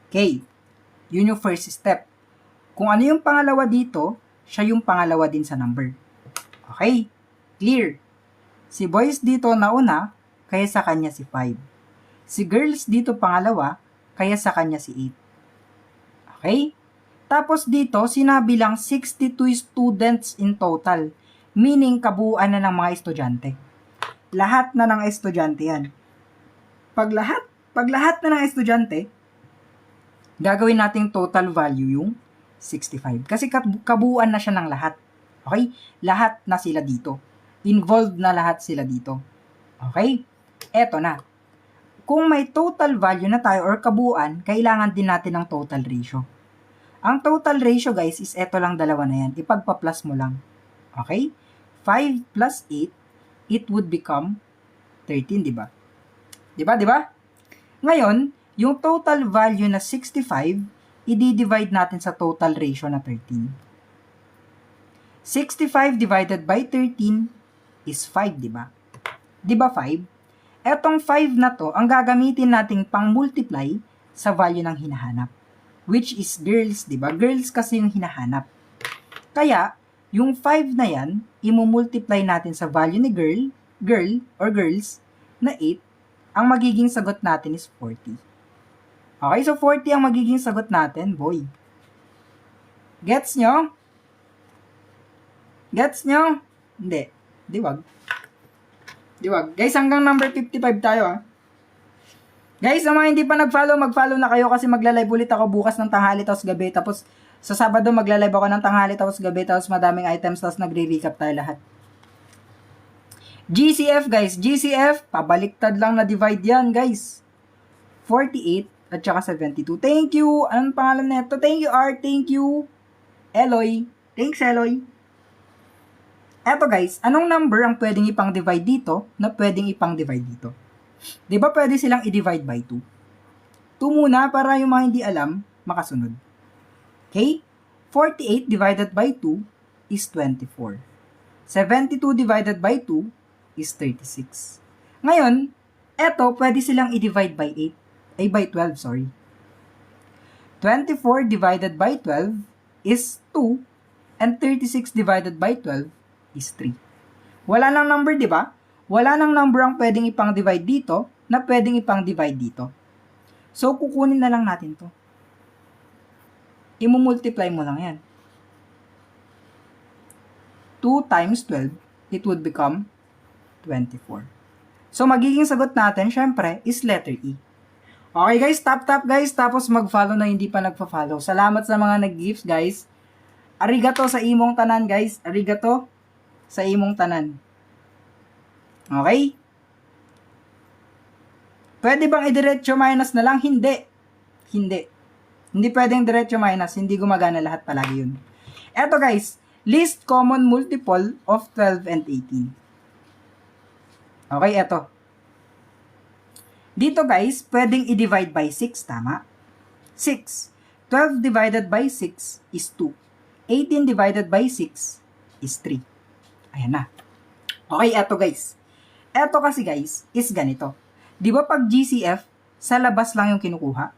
Speaker 1: Okay. Yun yung first step. Kung ano yung pangalawa dito, siya yung pangalawa din sa number. Okay. Clear. Si boys dito nauna, kaya sa kanya si 5. Si girls dito pangalawa, kaya sa kanya si 8. Okay. Tapos dito, sinabi lang 62 students in total. Meaning, kabuuan na ng mga estudyante. Lahat na ng estudyante yan. Pag lahat na ng estudyante, gagawin nating total value yung 65. Kasi kabuuan na siya ng lahat. Okay? Lahat na sila dito. Involved na lahat sila dito. Okay? Eto na. Kung may total value na tayo or kabuuan, kailangan din natin ng total ratio. Ang total ratio guys is eto lang dalawa na yan. Ipagpa-plus mo lang. Okay? 5 plus 8, it would become 13, di ba? Di ba? Ngayon, yung total value na 65, i-divide natin sa total ratio na 13. 65 divided by 13 is 5, di ba? Di ba 5? Etong 5 na to, ang gagamitin nating pang-multiply sa value ng hinahanap. Which is girls, di ba? Girls kasi yung hinahanap. Kaya, yung 5 na yan, imumultiply natin sa value ni girl or girls na 8, ang magiging sagot natin is 40. Okay, so 40 ang magiging sagot natin, boy. Gets nyo? Gets nyo? Hindi. Di wag. Di wag. Guys, hanggang number 55 tayo ha. Guys, sa mga hindi pa nag-follow, mag-follow na kayo kasi magla-live ulit ako bukas ng tanghali tapos gabi. Tapos sa Sabado magla-live ako ng tanghali tapos gabi tapos madaming items tapos nagre-recap tayo lahat. GCF guys, GCF, pabaliktad lang na divide yan guys. 48 at saka 72. Thank you. Anong pangalan nito? Thank you Art, thank you Eloy. Thanks Eloy. Eto guys, anong number ang pwedeng ipang-divide dito na pwedeng ipang-divide dito? Di ba pwede silang i-divide by 2? 2 muna para yung mga hindi alam, makasunod. Okay? 48 divided by 2 is 24. 72 divided by 2 is 36. Ngayon, eto pwede silang i-divide by 8. Ay, by 12, sorry. 24 divided by 12 is 2 and 36 divided by 12 is 3. Wala nang number, di ba? Wala nang number ang pwedeng ipang-divide dito na pwedeng ipang-divide dito. So, kukunin na lang natin to. Imumultiply mo lang yan. 2 times 12, it would become 24. So, magiging sagot natin, syempre, is letter E. Okay guys, tap guys, tapos mag-follow na hindi pa nagpa-follow. Salamat sa mga nag-gifts guys. Arigato sa imong tanan guys. Arigato sa imong tanan. Okay? Pwede bang i-diretso minus na lang? Hindi. Hindi. Hindi pwedeng diretso minus. Hindi gumagana lahat palagi yun. Eto guys, list common multiple of 12 and 18. Okay, eto. Dito guys, pwedeng i-divide by 6, tama? 6. 12 divided by 6 is 2. 18 divided by 6 is 3. Ayan na. Okay, eto guys. Eto kasi guys, is ganito. Di ba pag GCF, sa labas lang yung kinukuha?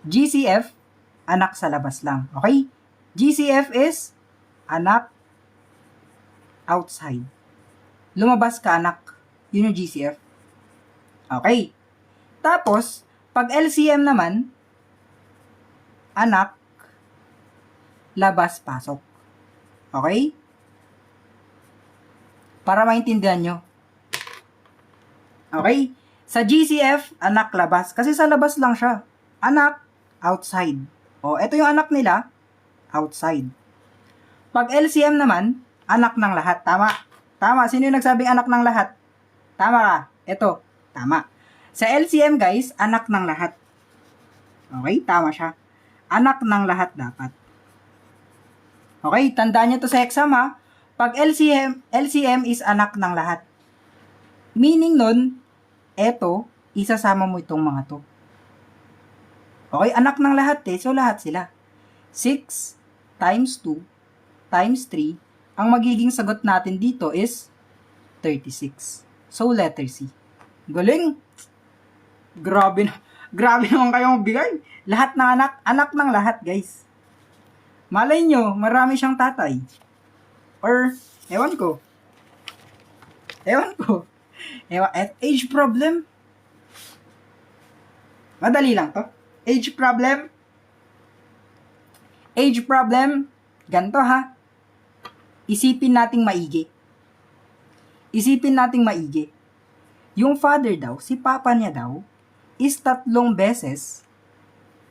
Speaker 1: GCF, anak sa labas lang. Okay? GCF is anak outside. Lumabas ka anak. Yun yung GCF. Okay. Tapos, pag LCM naman, anak, labas, pasok. Okay? Para maintindihan nyo. Okay? Sa GCF, anak, labas. Kasi sa labas lang siya. Anak, outside. O, eto yung anak nila, outside. Pag LCM naman, anak ng lahat. Tama. Tama. Sino yung nagsabing anak ng lahat? Tama ka. Eto. Tama. Sa LCM, guys, anak ng lahat. Okay? Tama siya. Anak ng lahat dapat. Okay? Tandaan nyo to sa exam, ha? Pag LCM is anak ng lahat. Meaning nun, eto, isasama mo itong mga to. Okay? Anak ng lahat eh. So, lahat sila. 6 times 2 times 3. Ang magiging sagot natin dito is 36. So, letter C. Galing! Grabe naman kayong bigay. Lahat ng anak ng lahat, guys. Malay nyo, marami siyang tatay. Or, ewan ko. Age problem? Madali lang to. Age problem, ganito ha. Isipin nating maigi. Yung father daw, si papa niya daw, is 3 beses,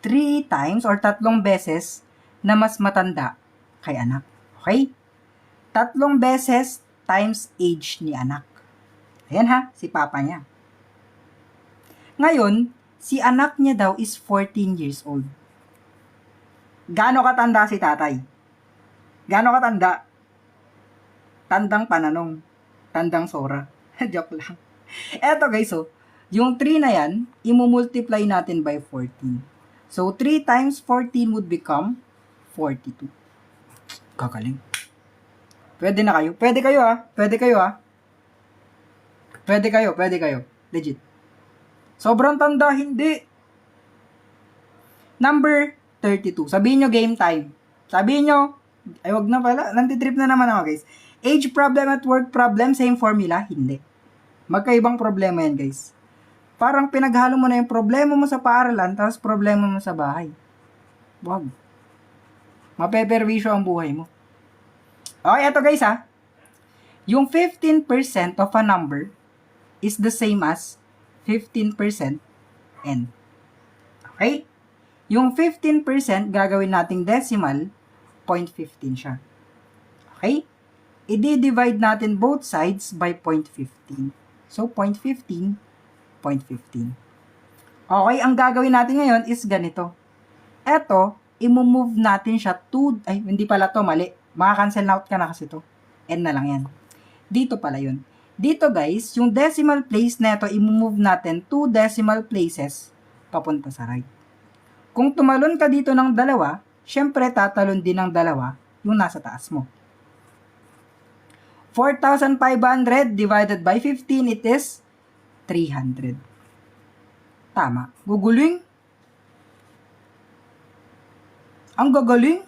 Speaker 1: 3 times or 3 beses na mas matanda kay anak. Okay? 3 beses times age ni anak. Ayan ha, si papa niya. Ngayon, si anak niya daw is 14 years old. Gaano katanda si tatay? Gaano katanda? Tandang pananong. Tandang sora. Joke lang. Eto guys, so, yung 3 na yan, imumultiply natin by 14. So, 3 times 14 would become 42. Kagaling. Pwede na kayo. Pwede kayo. Legit. Sobrang tanda, hindi. Number 32. Sabihin nyo game time. Ay wag na pala. Nantitrip na naman ako guys. Age problem at work problem, same formula? Hindi. Magkaibang problema yan guys. Parang pinaghalo mo na yung problema mo sa paaralan, tapos problema mo sa bahay. Wag. Mapeperwisyo ang buhay mo. Okay, eto guys ha. Yung 15% of a number is the same as 15% n. Okay? Yung 15% gagawin nating decimal, 0.15 siya. Okay? I-divide natin both sides by 0.15. So, 0.15, 0.15. Okay, ang gagawin natin ngayon is ganito. Eto, i-move natin siya to, ay, hindi pala to, mali. Maka-cancel out ka na kasi to. N na lang yan. Dito pala yun. Dito guys, yung decimal place na ito, i-move natin 2 decimal places papunta sa right. Kung tumalon ka dito ng dalawa, syempre tatalon din ng dalawa yung nasa taas mo. 4,500 divided by 15, it is 300. Tama. Guguling. Ang gagaling.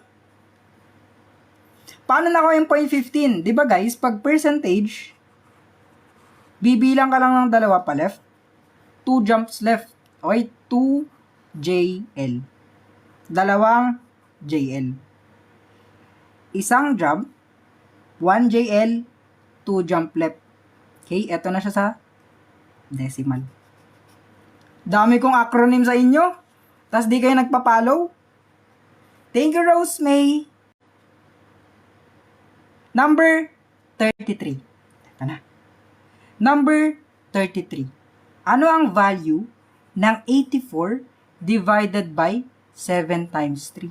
Speaker 1: Paano nakuha yung 0.15? Diba guys, pag percentage, bibilang ka lang ng dalawa pa left, 2 jumps left. Okay, 2 JL. Dalawang JL. Isang jump, 1 JL, 2 jump left. Okay, eto na siya sa decimal. Dami kong acronym sa inyo. Tas di kayo nagpa-follow. Thank you, Rose May. Number 33. Ito na. Number 33. Ano ang value ng 84 divided by 7 times 3?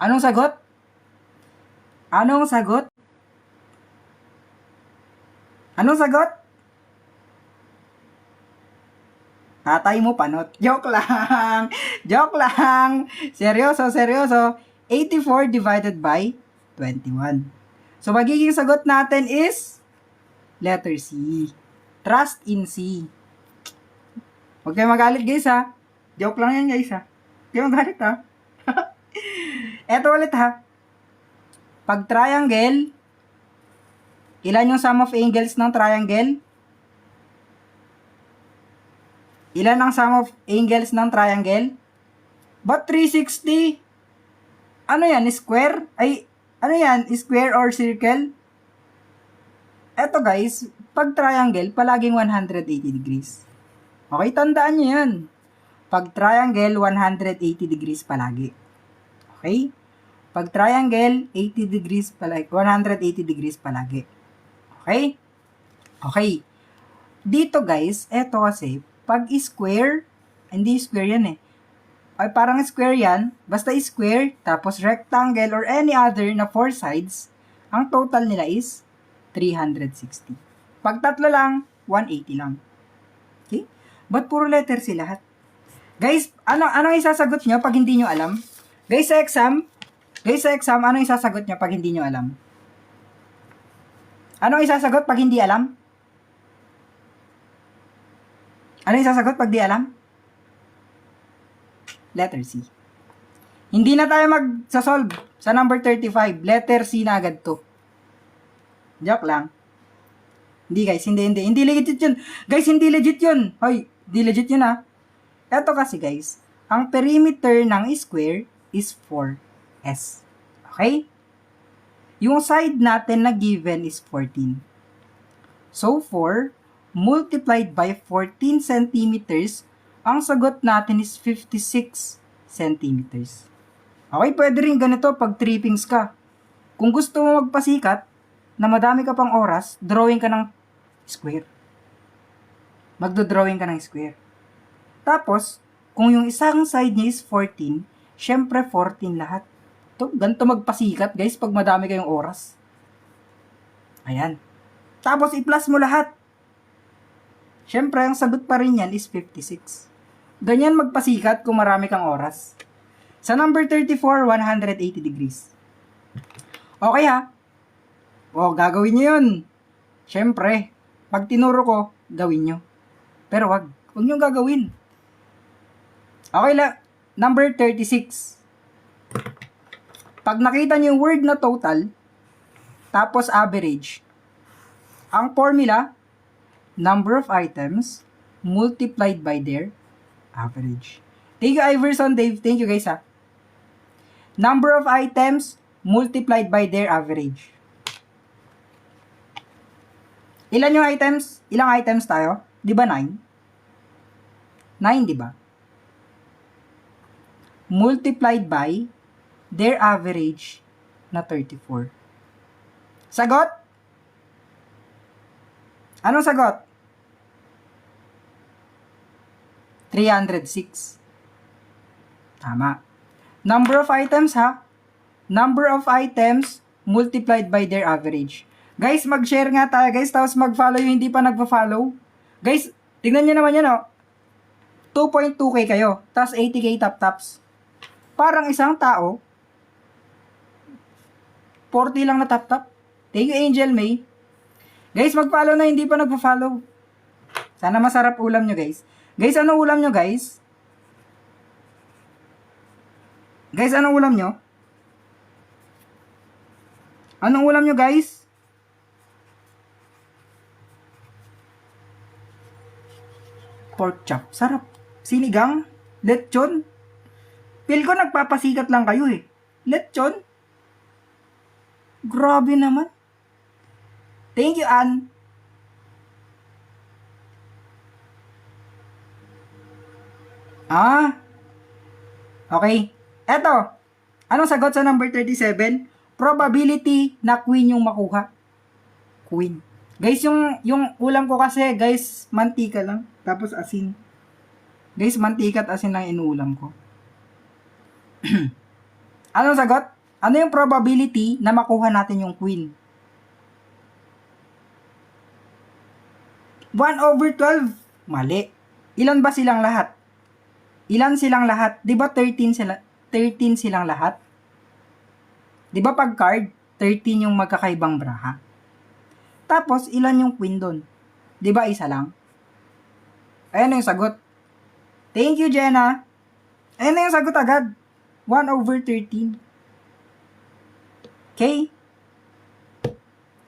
Speaker 1: Anong sagot? Anong sagot? Anong sagot? Tatay mo panot. Joke lang. Joke lang. Seryoso, seryoso. 84 divided by 21. So, magiging sagot natin is letter C. Trust in C. Huwag kayo magalit guys ha. Joke lang yan guys ha. Huwag kayo magalit ha. Eto ulit ha. Pag triangle, ilan yung sum of angles ng triangle? Ilan ang sum of angles ng triangle? But 360? Ano yan? Square? Ay, ano yan? Square or circle? Eto guys, pag triangle, palaging 180 degrees. Okay, tandaan nyo yan. Pag triangle, 180 degrees palagi. Okay? Pag triangle, 80 degrees palagi. 180 degrees palagi. Okay? Okay. Dito guys, eto kasi, pag square, hindi square yan eh. Ay parang square yan, basta square, tapos rectangle or any other na 4 sides, ang total nila is 360. Pag tatlo lang, 180 lang. Okay? Ba't puro letter si lahat? Guys, ano isasagot nyo pag hindi nyo alam? Guys, sa exam, ano isasagot nyo pag hindi nyo alam? Ano isasagot pag hindi alam? Ano isasagot pag di alam? Letter C. Hindi na tayo magsasolve sa number 35. Letter C na agad to. Joke lang. Hindi guys, hindi. Hindi legit yun. Guys, hindi legit yun. Hoy, hindi legit yun ha. Eto kasi guys, ang perimeter ng square is 4S. Okay? Yung side natin na given is 14. So, 4 multiplied by 14 centimeters, ang sagot natin is 56 centimeters. Okay, pwede rin ganito pag trippings ka. Kung gusto mo magpasikat, na madami ka pang oras, drawing ka ng square. Magdo-drawing ka ng square. Tapos, kung yung isang side niya is 14, syempre 14 lahat. Ganito magpasikat guys pag madami kayong oras. Ayan. Tapos i-plus mo lahat. Syempre, ang sagot pa rin yan is 56. Ganyan magpasikat kung marami kang oras. Sa number 34, 180 degrees. Okay ha? O, gagawin nyo yun. Syempre, pag tinuro ko, gawin nyo. Pero wag nyo gagawin. Okay la, number 36. Pag nakita nyo yung word na total, tapos average, ang formula, number of items multiplied by their average. Thank you, Iverson, Dave. Thank you, guys, ha. Number of items multiplied by their average. Ilan yung items? Ilang items tayo? Di ba 9? 9, di ba? Multiplied by their average na 34. Sagot? Anong sagot? 306. Tama. Number of items ha? Number of items multiplied by their average. Guys, mag-share nga tayo guys, tapos mag-follow yung hindi pa nagpa-follow. Guys, tignan nyo naman yan o. 2.2k kayo, tapos 80k top-tops. Parang isang tao, 40 lang na top-top. Thank you, Angel May. Guys, mag-follow na hindi pa nagpa-follow. Sana masarap ulam nyo guys. Guys, anong ulam nyo guys? Guys, anong ulam nyo? Anong ulam nyo guys? Pork chop. Sarap. Sinigang. Lechon. Feel ko nagpapasikat lang kayo eh. Lechon. Grabe naman. Thank you, Ann. Okay. Eto. Anong sagot sa number 37? Probability na queen yung makuha. Queen. Guys, yung ulam ko kasi, guys, mantika lang. Tapos asin. Guys, mantika at asin lang inuulam ko. Anong sagot? Ano yung probability na makuha natin yung queen? 1/12. Mali. Ilan ba silang lahat? Ilan silang lahat? Di ba 13 silang lahat? Di ba pag card, 13 yung magkakaibang braha? Tapos, ilan yung queen doon? Di ba isa lang? Ayan na yung sagot. Thank you, Jenna. Ayan na yung sagot agad. 1/13. Okay?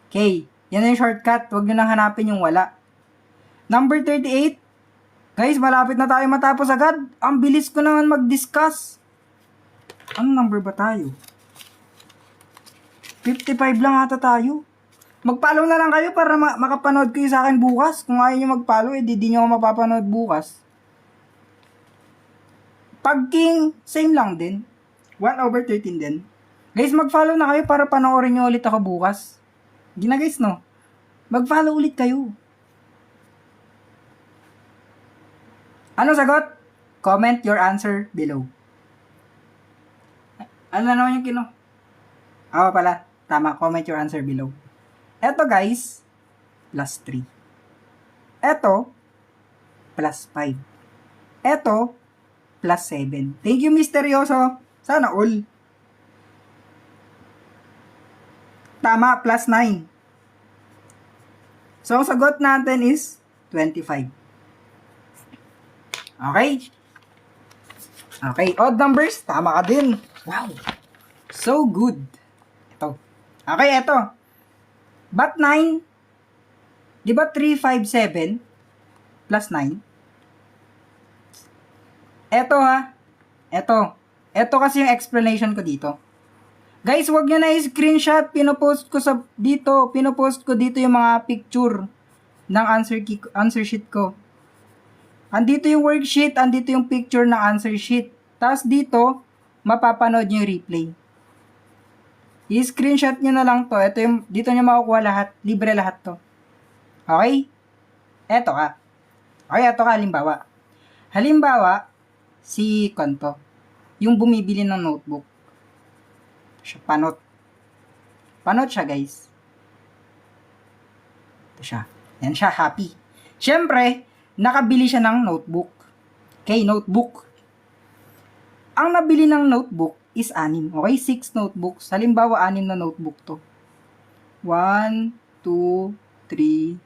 Speaker 1: Okay. Yan na yung shortcut. Huwag nyo nang hanapin yung wala. Number 38. Guys, malapit na tayo matapos agad. Ang bilis ko naman mag-discuss. Anong number ba tayo? 55 lang ata tayo. Mag-follow na lang kayo para makapanood kayo sa akin bukas. Kung ayaw nyo mag-follow, di nyo ako mapapanood bukas. Pag king, same lang din. 1/13 din. Guys, mag-follow na kayo para panoorin nyo ulit ako bukas. Hindi na guys, no? Mag-follow ulit kayo. Ano sagot? Comment your answer below. Ano na naman yung kino? Pala. Tama, comment your answer below. Eto guys, plus 3. Eto, plus 5. Eto, plus 7. Thank you, Misteryoso. Sana all. Tama, plus 9. So, ang sagot natin is 25. Okay? Okay, odd numbers, tama ka din. Wow. So good. Ito. Okay, ito. But 9, di ba 3, 5, 7 plus 9? Ito ha. Ito kasi yung explanation ko dito. Guys, wag nyo na i-screenshot. Pinopost ko dito yung mga picture ng answer sheet ko. Andito yung worksheet, andito yung picture ng answer sheet. Tapos dito, mapapanood nyo yung replay. I-screenshot nyo na lang to. Ito yung, dito nyo makukuha lahat. Libre lahat to. Okay? Eto ka. Okay, eto ka, halimbawa. Halimbawa, si Kanto, yung bumibili ng notebook. Panot. Panot siya, guys. Ito siya. Yan siya, happy. Siyempre, nakabili siya ng notebook. Okay, notebook. Ang nabili ng notebook is 6. Okay, 6 notebooks. Halimbawa, 6 na notebook to. 1, 2, 3,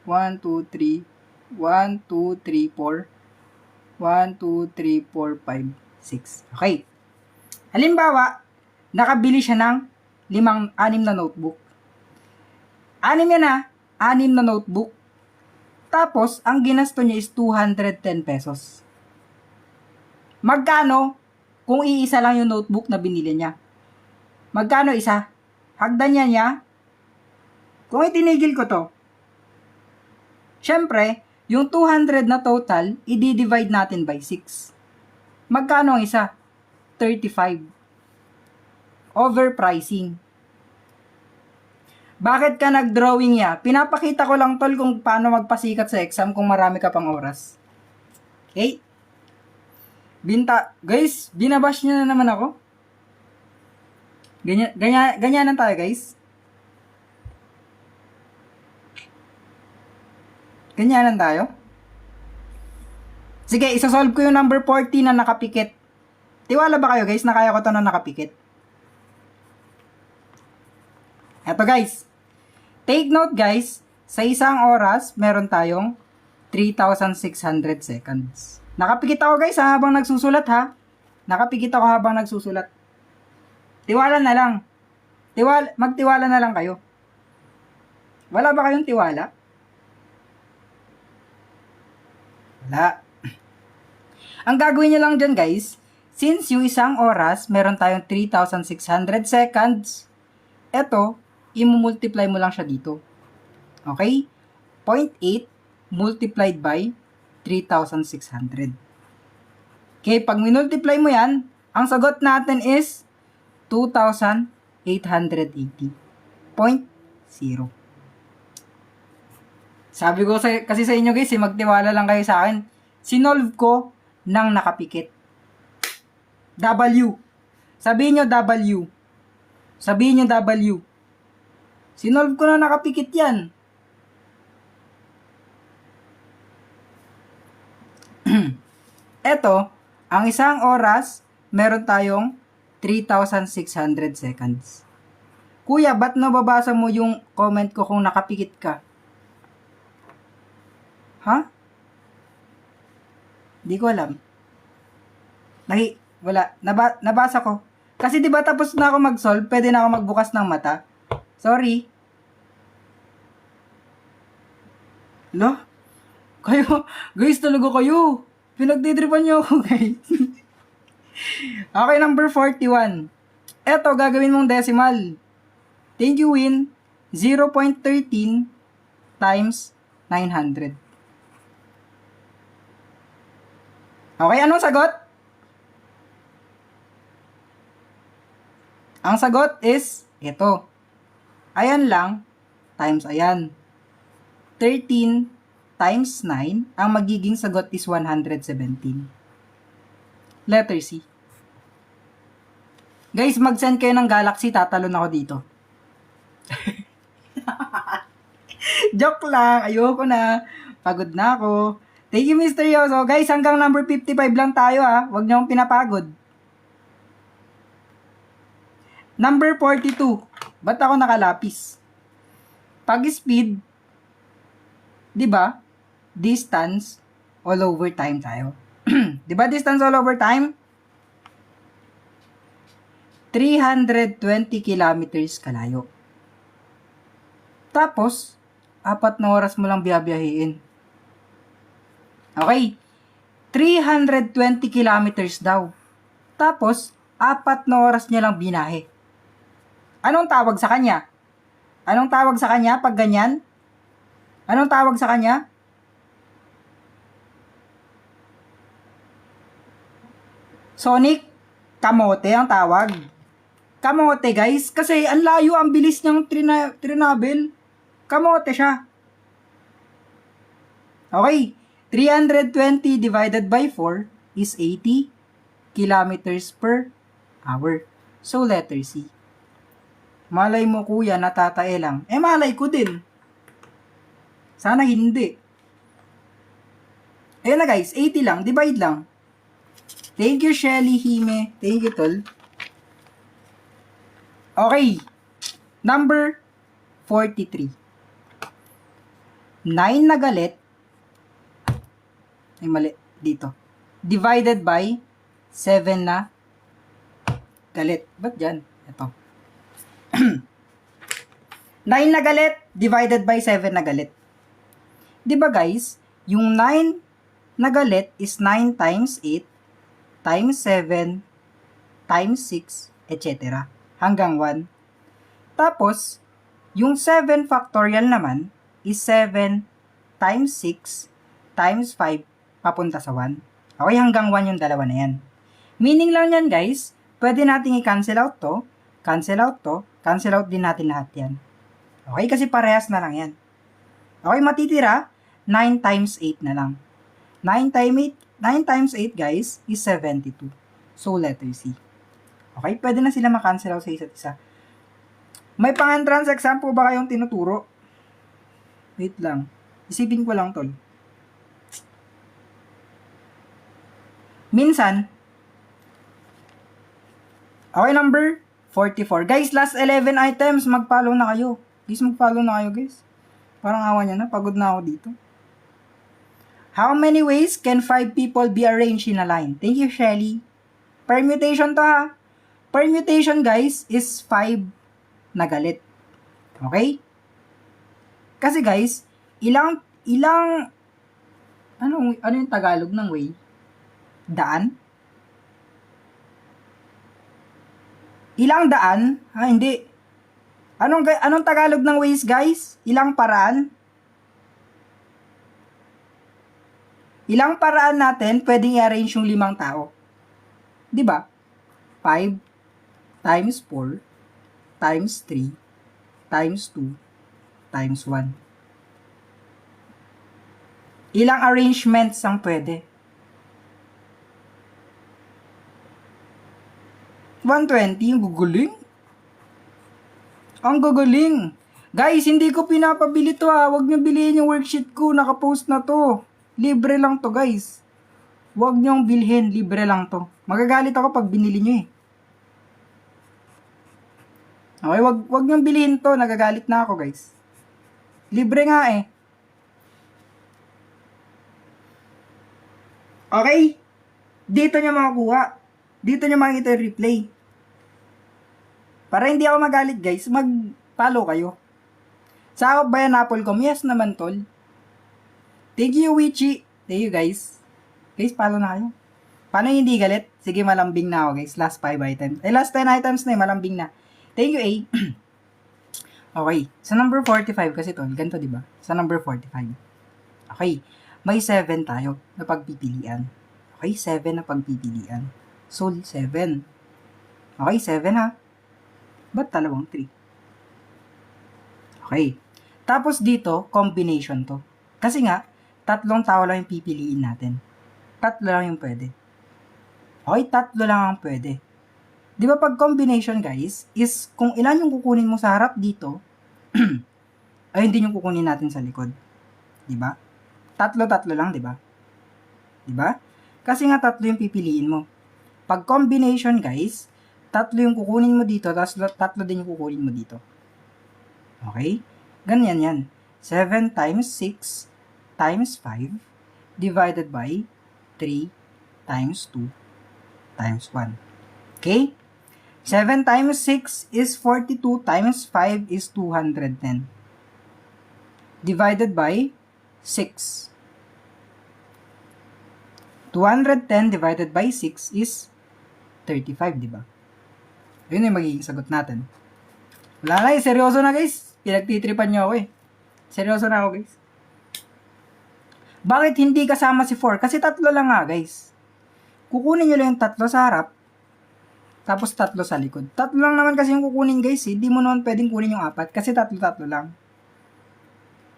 Speaker 1: 1, 2, 3, 1, 2, 3, 4, 1, 2, 3, 4, 5, 6. Okay. Halimbawa, nakabili siya ng 6 na notebook. 6 yan na, 6 na notebook. Tapos, ang ginasto niya is 210 pesos. Magkano kung iisa lang yung notebook na binili niya? Magkano isa? Hagdan niya. Kung itinigil ko to, Siyempre, yung 200 na total, i-divide natin by 6. Magkano ang isa? 35. Overpricing. Bakit ka nag-drawing ya? Pinapakita ko lang tol kung paano magpasikat sa exam kung marami ka pang oras. Okay? Guys, binabash nyo na naman ako. Ganyanan tayo guys. Ganyanan tayo. Sige, isasolve ko yung number 40 na nakapikit. Tiwala ba kayo guys na kaya ko to na nakapikit? Eto guys. Take note guys, sa isang oras, meron tayong 3,600 seconds. Nakapikit ako guys habang nagsusulat ha. Nakapikit ako habang nagsusulat. Tiwala na lang. Magtiwala na lang kayo. Wala ba kayong tiwala? Wala. Ang gagawin nyo lang dyan guys, since yung isang oras, meron tayong 3,600 seconds, eto, i-multiply mo lang siya dito. Okay? 0.8 multiplied by 3,600. Okay, pag minultiply mo yan, ang sagot natin is 2,880.0. Sabi ko kasi sa inyo guys, magtiwala lang kayo sa akin. Sinolve ko ng nakapikit. W. Sabihin nyo W. Sabihin nyo W. Sinolve ko na nakapikit yan. Eto, ang isang oras, meron tayong 3,600 seconds. Kuya, ba't nababasa mo yung comment ko kung nakapikit ka? Ha? Di ko alam. Wala. Nabasa ko. Kasi di ba tapos na ako mag-solve, pwede na ako magbukas ng mata. Sorry. Lo? Kayo, guys, talaga kayo. Pinagdidripan niyo ako, guys. Okay, number 41. Eto, gagawin mong decimal. Thank you, Win. 0.13 times 900. Okay, anong sagot? Ang sagot is, ito. Ayan lang, times ayan. 13 times 9, ang magiging sagot is 117. Letter C. Guys, mag-send kayo ng Galaxy, tatalon ako dito. Joke lang, ayoko na. Pagod na ako. Thank you, Mr. Yoso. Guys, hanggang number 55 lang tayo ha. Huwag niyo akong pinapagod. Number 42. Ba't ako nakalapis? Pag speed, di ba? Distance all over time tayo. Di ba distance all over time? 320 kilometers kalayo. Tapos, 4 na oras mo lang biyabiyahin. Okay. 320 kilometers daw. Tapos, 4 na oras niya lang binahe. Anong tawag sa kanya? Anong tawag sa kanya pag ganyan? Anong tawag sa kanya? Sonic kamote ang tawag. Kamote guys, kasi ang layo, ang bilis niyang trinabel. Kamote siya. Okay, 320 divided by 4 is 80 kilometers per hour. So, letter C. Malay mo kuya, natatae lang. Malay ko din. Sana hindi. Ayun na guys, 80 lang, divide lang. Thank you, Shelly Hime. Thank you, tol. Okay. Number 43. 9 na galit. Ay, mali. Dito. Divided by 7 na galit. Ba't dyan? Ito. 9 na galit divided by 7 na galit. Diba guys, yung 9 na galit is 9 times 8 times 7 times 6, etc. Hanggang 1. Tapos, yung 7 factorial naman is 7 times 6, times 5, papunta sa 1. Okay, hanggang 1 yung dalawa na yan. Meaning lang yan guys, pwede nating i-cancel out to, cancel out to, cancel out din natin lahat yan. Okay, kasi parehas na lang yan. Okay, matitira, 9 times 8 na lang. 9 times 8 guys is 72. So, letter C. Okay, pwede na sila makancel out sa isa't isa. May pang-entrance exam po ba kayong tinuturo? Wait lang. Isipin ko lang tol. Minsan, okay, number 44. Guys, last 11 items, mag-follow na kayo. Please mag-follow na kayo guys. Parang awa niya na, pagod na ako dito. How many ways can 5 people be arranged in a line? Thank you, Shelly. Permutation to ha. Permutation guys is 5 na galit. Okay? Kasi guys, ilang ano yung Tagalog ng way? Daan? Ilang daan? Ha, hindi. Anong Tagalog ng ways, guys? Ilang paraan? Ilang paraan natin pwedeng i-arrange yung 5 tao? 'Di ba? 5 times 4 times 3 times 2 times 1. Ilang arrangements ang pwede? 120, yung guguling. Ang guguling. Guys, hindi ko pinapabili to ha. Huwag nyo bilihin yung worksheet ko. Nakapost na to. Libre lang to guys. Huwag nyong bilhin. Libre lang to. Magagalit ako pag binili nyo eh. Okay, wag nyong bilhin to. Nagagalit na ako guys. Libre nga eh. Okay? Dito nyo makakuha. Dito nyo makikita yung replay. Para hindi ako magalit guys, mag-follow kayo. Sakop ba yan Apple.com? Yes naman tol. Thank you Wichi. Thank you guys. Guys, follow na kayo. Paano hindi galit? Sige, malambing na ako guys. Last 5 items. Last 10 items na malambing na. Thank you A. Okay. Sa number 45 kasi tol, ganito diba? Sa number 45. Okay. May 7 tayo na pagpipilian. Okay, 7 na pagpipilian. So, 7. Okay, 7 ha. Ba't dalawang 3? Okay. Tapos dito, combination to. Kasi nga, 3 tao lang yung pipiliin natin. 3 lang yung pwede. Okay, 3 lang ang pwede. Di ba pag combination guys, is kung ilan yung kukunin mo sa harap dito, ay hindi yung kukunin natin sa likod. Di ba? 3 lang, di ba? Di ba? Kasi nga 3 yung pipiliin mo. Pag combination guys, 3 yung kukunin mo dito, tapos 3 din yung kukunin mo dito. Okay? Ganyan yan. 7 times 6 times 5 divided by 3 times 2 times 1. Okay? 7 times 6 is 42 times 5 is 210. Divided by 6. 210 divided by 6 is 35, di ba? Yun yung magiging sagot natin. Wala na eh, seryoso na guys. Pinagtitripan nyo ako eh. Seryoso na ako guys. Bakit hindi kasama si 4? Kasi 3 lang nga guys. Kukunin nyo lang yung 3 sa harap, tapos 3 sa likod. 3 lang naman kasi yung kukunin guys eh. Hindi mo naman pwedeng kunin yung 4 kasi 3 lang.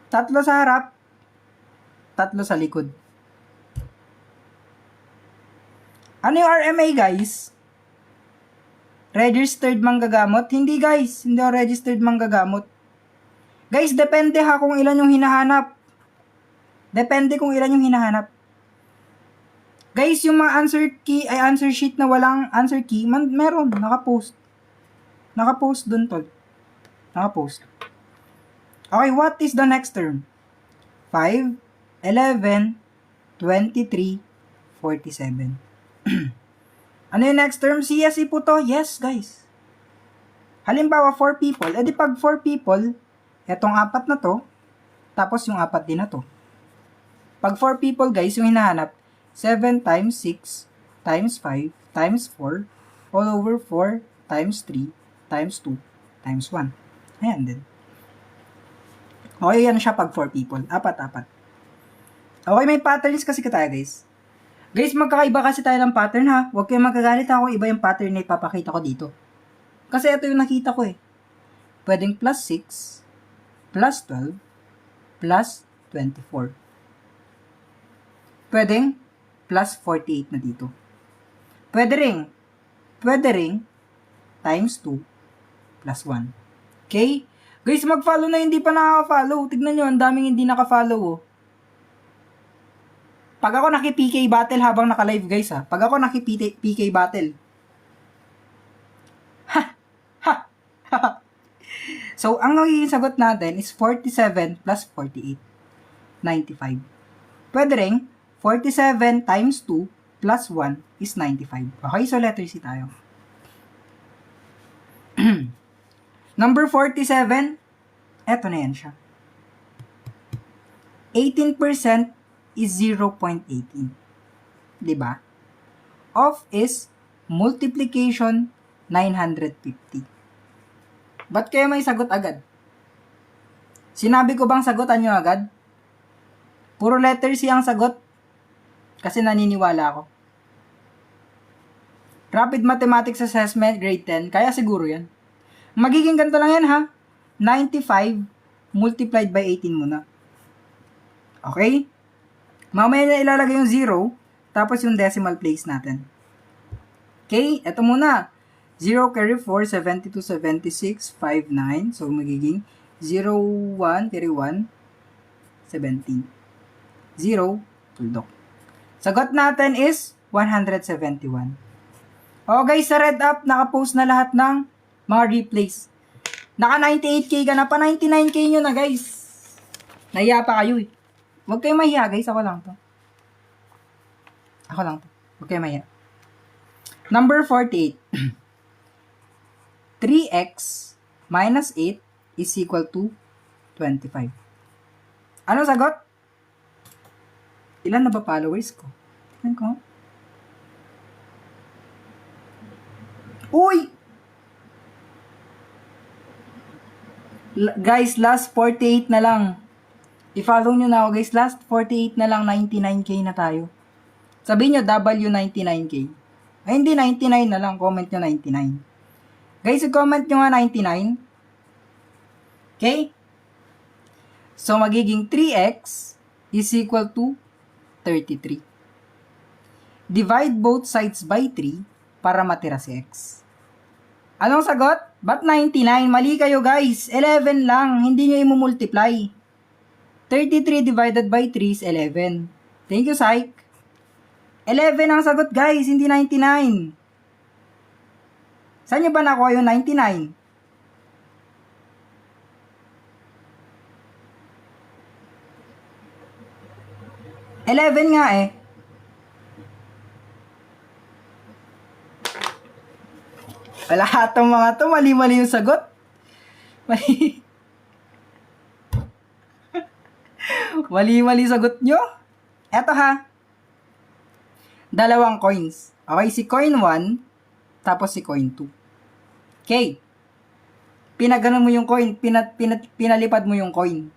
Speaker 1: 3 sa harap, 3 sa likod. Ano yung RMA guys? Registered manggagamot? Hindi guys, hindi ako registered manggagamot. Guys, depende ha kung ilan yung hinahanap. Depende kung ilan yung hinahanap. Guys, yung mga answer sheet na walang answer key, meron, nakapost. Nakapost dun tol. Nakapost. Okay, what is the next term? 5, 11, 23, 47. Ano yung next term? CSE po to? Yes, guys. Halimbawa, 4 people. Eh di pag 4 people, etong 4 na to, tapos yung 4 din na to. Pag 4 people, guys, yung hinahanap, 7 times 6 times 5 times 4 all over 4 times 3 times 2 times 1. Ayan din. Okay, yan siya pag 4 people. 4. Okay, may patterns kasi tayo, guys. Guys, magkakaiba kasi tayo ng pattern, ha? Huwag kayong magagalit ako, iba yung pattern na ipapakita ko dito. Kasi ito yung nakita ko, eh. Pwedeng plus 6, plus 12, plus 24. Pwedeng plus 48 na dito. Pwede ring times 2 plus 1. Okay? Guys, mag-follow na hindi pa nakaka-follow. Tignan nyo, ang daming hindi naka-follow, oh. Pag ako naki-PK battle habang naka-live, guys, ha. Pag ako naki-PK battle. Ha! Ha! Ha! So, ang magiging sagot natin is 47 plus 48. 95. Pwede ring 47 times 2 plus 1 is 95. Okay, so letter C tayo. Number 47, eto na yan siya. 18% is 0.18. Diba? Of is multiplication 950. Ba't kayo may sagot agad? Sinabi ko bang sagutan nyo agad? Puro letter C ang sagot. Kasi naniniwala ako. Rapid Mathematics Assessment, grade 10. Kaya siguro yan. Magiging ganito lang yan, ha? 95 multiplied by 18 muna. Okay? Mamaya na ilalagay yung 0, tapos yung decimal place natin. Okay? Ito muna. 0 carry 4, 72, 76, 59. So, magiging 0, 1, carry 1, 17. 0, tuldok. Sagot natin is 171. Okay, sa Red Up, nakapost na lahat ng mga replays. Naka 98k ka na, pa 99k nyo na, guys. Nahiya pa kayo, eh. Huwag kayo mahiya, guys. Ako lang to. Huwag kayo mahiya. Number 48. 3x minus 8 is equal to 25. Ano sagot? Ilan na ba followers ko? Tingnan ko. Uy! Guys, last 48 na lang. I-follow nyo na ako, guys. Last 48 na lang, 99k na tayo. Sabihin nyo, W99k. Ay, hindi, 99 na lang. Comment nyo 99. Guys, i-comment nyo nga 99. Okay? So, magiging 3x is equal to 33. Divide both sides by 3 para matira si x. Anong sagot? Ba't 99? Mali kayo, guys. 11 lang. Hindi nyo i-multiply. 33 divided by 3 is 11. Thank you, Psych. 11 ang sagot, guys. Hindi 99. Saan nyo ba nakuha yung 99? Eleven nga eh. Lahat ng mga to, mali-mali yung sagot. Mali. Mali-mali sagot nyo. Eto ha. Dalawang coins. Okay, si coin 1, tapos si coin 2. Okay. Pinagano mo yung coin, pinalipad mo yung coin.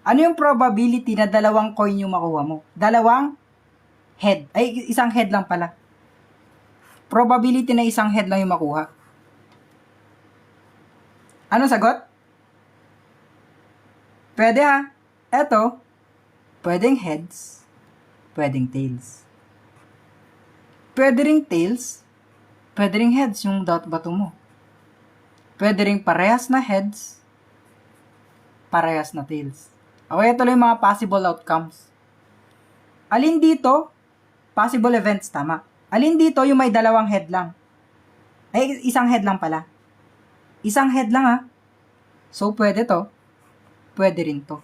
Speaker 1: Ano yung probability na dalawang coin yung makuha mo? Dalawang head. Ay, isang head lang pala. Probability na isang head lang yung makuha. Ano sagot? Pwede ha. Eto, pwedeng heads, pwedeng tails. Pwede ring tails, pwede ring heads yung bato mo. Pwede ring parehas na heads, parehas na tails. Okay, ito lang yung mga possible outcomes. Alin dito? Possible events, tama. Alin dito yung may dalawang head lang? Ay, isang head lang pala. Isang head lang ha. So, pwede to. Pwede rin to.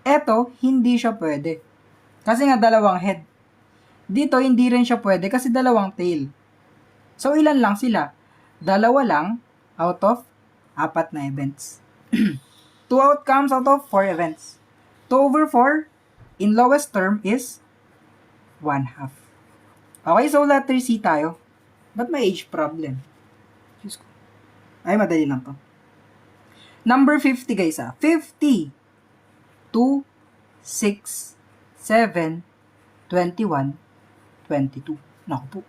Speaker 1: Eto, hindi siya pwede. Kasi nga dalawang head. Dito, hindi rin siya pwede kasi dalawang tail. So, ilan lang sila? Dalawa lang out of 4 na events. 2 outcomes out of 4 events. 2 over 4 in lowest term is 1/2. Okay, so letter C tayo. Ba't may age problem? Diyos ko. Ay, madali lang to. Number 50 guys 50. 2, 6, 7, 21, 22. Naku po,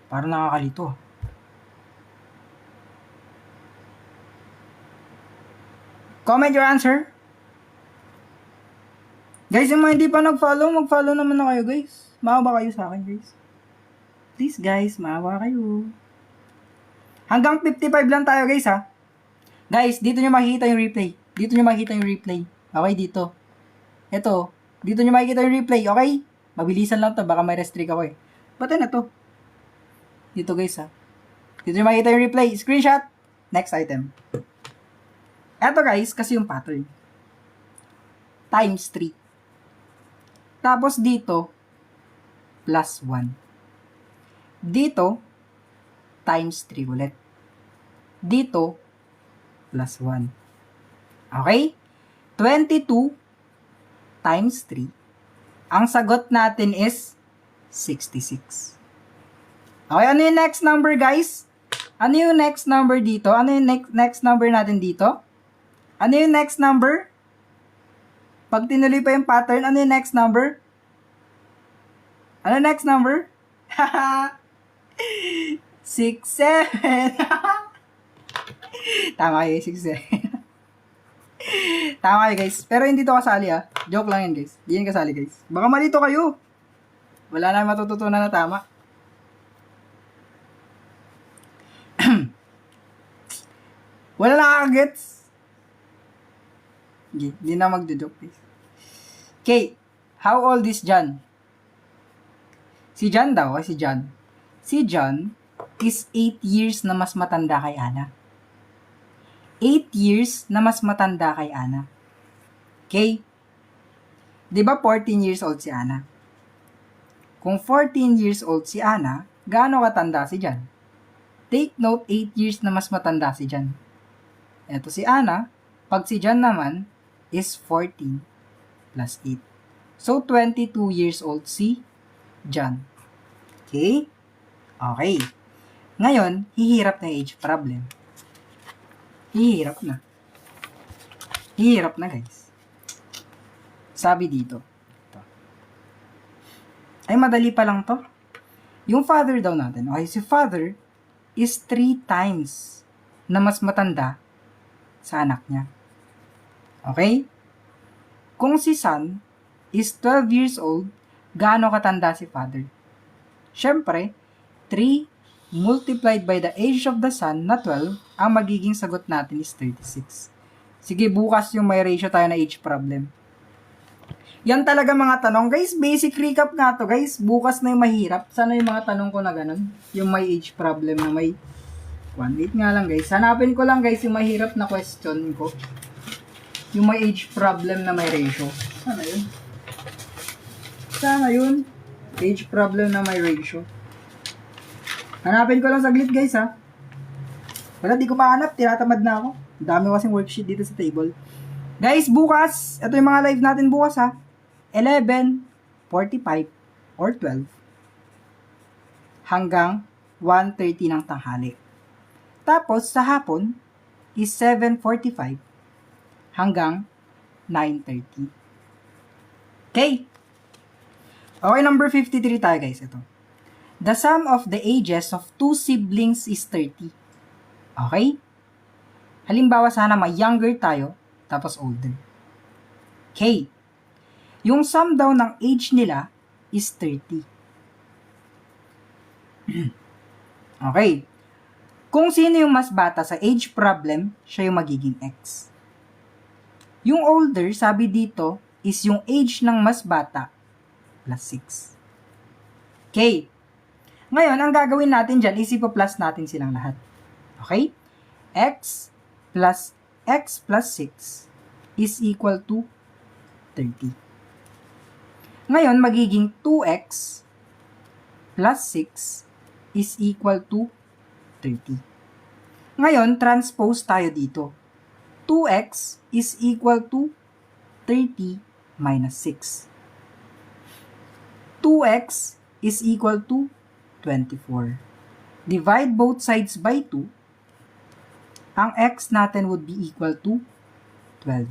Speaker 1: parang nakakalito. Comment your answer. Guys, yung mga hindi pa nag-follow, mag-follow naman na kayo, guys. Maawa kayo sa akin, guys. Please, guys, maawa kayo. Hanggang 55 lang tayo, guys, ha. Guys, dito nyo makikita yung replay. Dito nyo makikita yung replay. Okay, dito. Ito. Dito nyo makikita yung replay, okay? Mabilisan lang to, baka may restrict ako eh. Ba't na to? Dito, guys, ha. Dito nyo makikita yung replay. Screenshot. Next item. Eto, guys, kasi yung pattern. Times 3. Tapos dito, plus 1. Dito, times 3 ulit. Dito, plus 1. Okay? 22 times 3. Ang sagot natin is 66. Okay, ano yung next number, guys? Ano yung next number dito? Ano yung next number natin dito? Ano yung next number? Pag tinuloy pa yung pattern, ano yung next number? Ano next number? 6, 7. Tama kayo, 6, 7. Tama kayo, guys. Pero hindi to kasali, ha. Joke lang yan, guys. Hindi yan kasali, guys. Baka malito kayo. Wala na matututunan na tama. Wala nakakagets. Hindi na magdo-joke, guys. Okay. How old is John? Si John daw, si John. Si John is 8 years na mas matanda kay Ana. 8 years na mas matanda kay Ana. Okay? Di ba 14 years old si Ana? Kung 14 years old si Ana, gaano katanda si John? Take note, 8 years na mas matanda si John. Eto si Ana, pag si John naman is 14 plus 8. So, 22 years old si John. Okay? Okay. Ngayon, hihirap na age problem. Hihirap na. Hihirap na, guys. Sabi dito. Ito. Ay, madali pa lang to. Yung father daw natin. Okay, si father is 3 times na mas matanda sa anak niya. Okay? Kung si son is 12 years old, gaano katanda si father? Siyempre, 3 multiplied by the age of the son na 12, ang magiging sagot natin is 36. Sige, bukas yung may ratio tayo na age problem. Yan talaga mga tanong. Guys, basic recap nga to, guys. Bukas na yung mahirap. Sana yung mga tanong ko na ganun. Yung may age problem na may... Wait nga lang, guys. Hanapin ko lang, guys, yung mahirap na question ko. Yung may age problem na may ratio. Sana yun? Sana yun? Age problem na may ratio. Hanapin ko lang saglit, guys, ha. Wala, di ko mahanap. Tinatamad na ako. Dami kasing worksheet dito sa table. Guys, bukas, ito yung mga live natin bukas, ha. 11, 45, or 12. Hanggang 1:30 ng tanghali. Tapos, sa hapon, is 7:45 hanggang 9:30. Okay. Okay, number 53 tayo, guys. Ito. The sum of the ages of 2 siblings is 30. Okay? Halimbawa, sana may younger tayo, tapos older. Okay. Yung sum daw ng age nila is 30. Okay. Kung sino yung mas bata sa age problem, siya yung magiging X. Yung older, sabi dito, is yung age ng mas bata plus 6. Okay. Ngayon, ang gagawin natin dyan is ipa-plus natin silang lahat. Okay? X plus 6 is equal to 30. Ngayon, magiging 2x plus 6 is equal to 30. Ngayon, transpose tayo dito. 2x is equal to 30 minus 6. 2x is equal to 24. Divide both sides by 2. Ang x natin would be equal to 12.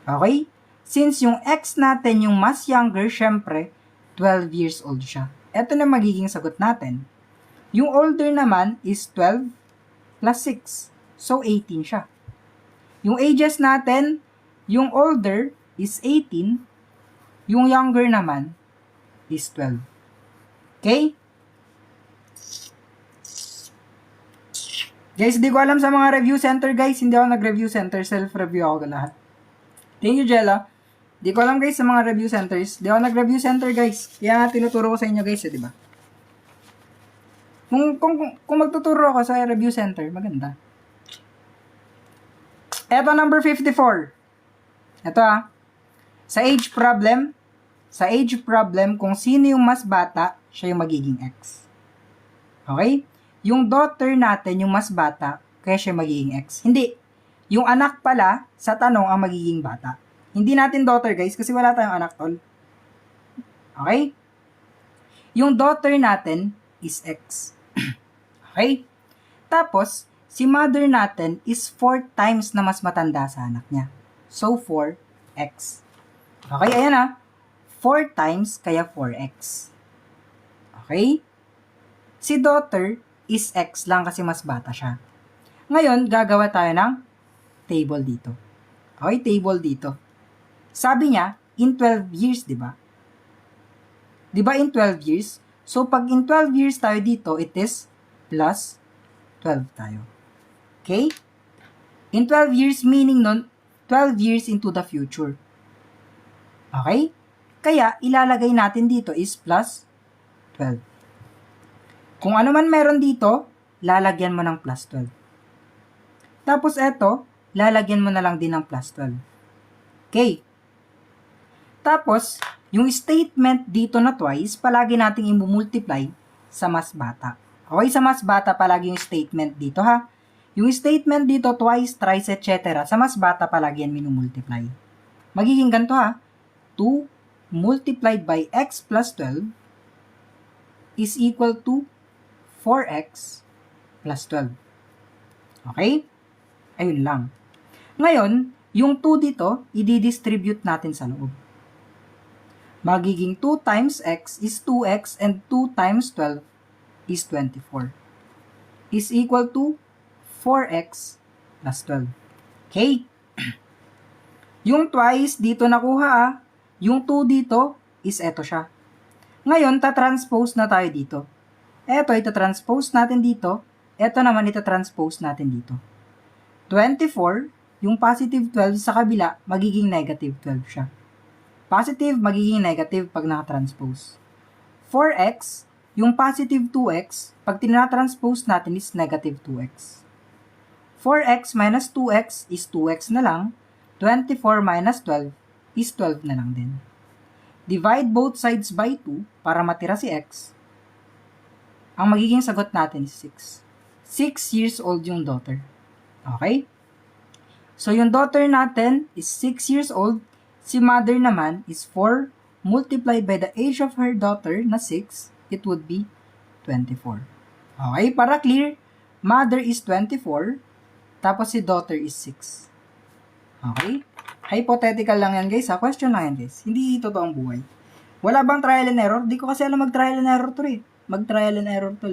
Speaker 1: Okay? Since yung x natin, yung mas younger, syempre, 12 years old siya. Ito na magiging sagot natin. Yung older naman is 12 plus 6. So, 18 siya. Yung ages natin, yung older is 18, yung younger naman is 12. Okay? Guys, di ko alam sa mga review center, guys. Hindi ako nag-review center. Self-review ako lahat. Thank you, Jella. Di ko alam, guys, sa mga review centers. Di ako nag-review center, guys. Kaya nga tinuturo ko sa inyo, guys, di ba? Kung magtuturo ako sa review center, maganda. Eto, number 54. Ito Sa age problem, kung sino yung mas bata, siya yung magiging X. Okay? Yung daughter natin, yung mas bata, kaya siya magiging X. Hindi. Yung anak pala, sa tanong, ang magiging bata. Hindi natin daughter, guys, kasi wala tayong anak, tol. Okay? Yung daughter natin is X. Okay? Tapos, si mother natin is 4 times na mas matanda sa anak niya. So, 4X. Okay, ayan 4 times, kaya 4X. Okay? Si daughter is X lang kasi mas bata siya. Ngayon, gagawa tayo ng table dito. Okay, table dito. Sabi niya, in 12 years, di ba? Di ba in 12 years? So, pag in 12 years tayo dito, it is plus 12 tayo. Okay? In 12 years, meaning nun, 12 years into the future. Okay? Kaya, ilalagay natin dito is plus 12. Kung ano man meron dito, lalagyan mo ng plus 12. Tapos eto, lalagyan mo na lang din ng plus 12. Okay. Tapos, yung statement dito na twice, palagi nating i-multiply sa mas bata. Okay, sa mas bata palagi yung statement dito Yung statement dito twice, thrice, etc. Sa mas bata palagi yan minumultiply. Magiging ganito 2 multiplied by x plus 12 is equal to 4x plus 12. Okay? Ayun lang. Ngayon, yung 2 dito, i-distribute natin sa loob. Magiging 2 times x is 2x and 2 times 12 is 24. Is equal to 4x plus 12. Okay? Yung twice dito nakuha Yung 2 dito is eto siya. Ngayon, ta-transpose na tayo dito. Eto, ita-transpose natin dito. Eto naman, ita-transpose natin dito. 24, yung positive 12 sa kabila, magiging negative 12 siya. Positive, magiging negative pag naka-transpose. 4x, yung positive 2x, pag tina-transpose natin is negative 2x. 4x minus 2x is 2x na lang. 24 minus 12 is 12 na lang din. Divide both sides by 2 para matira si x. Ang magiging sagot natin is 6. 6 years old yung daughter. Okay? So, yung daughter natin is 6 years old. Si mother naman is 4 multiplied by the age of her daughter na 6. It would be 24. Okay? Para clear, mother is 24. Tapos si daughter is 6. Okay? Hypothetical lang yan, guys. Question lang yan, guys. Hindi totoong buhay. Wala bang trial and error? Di ko kasi alam mag-trial and error to Mag-trial and error to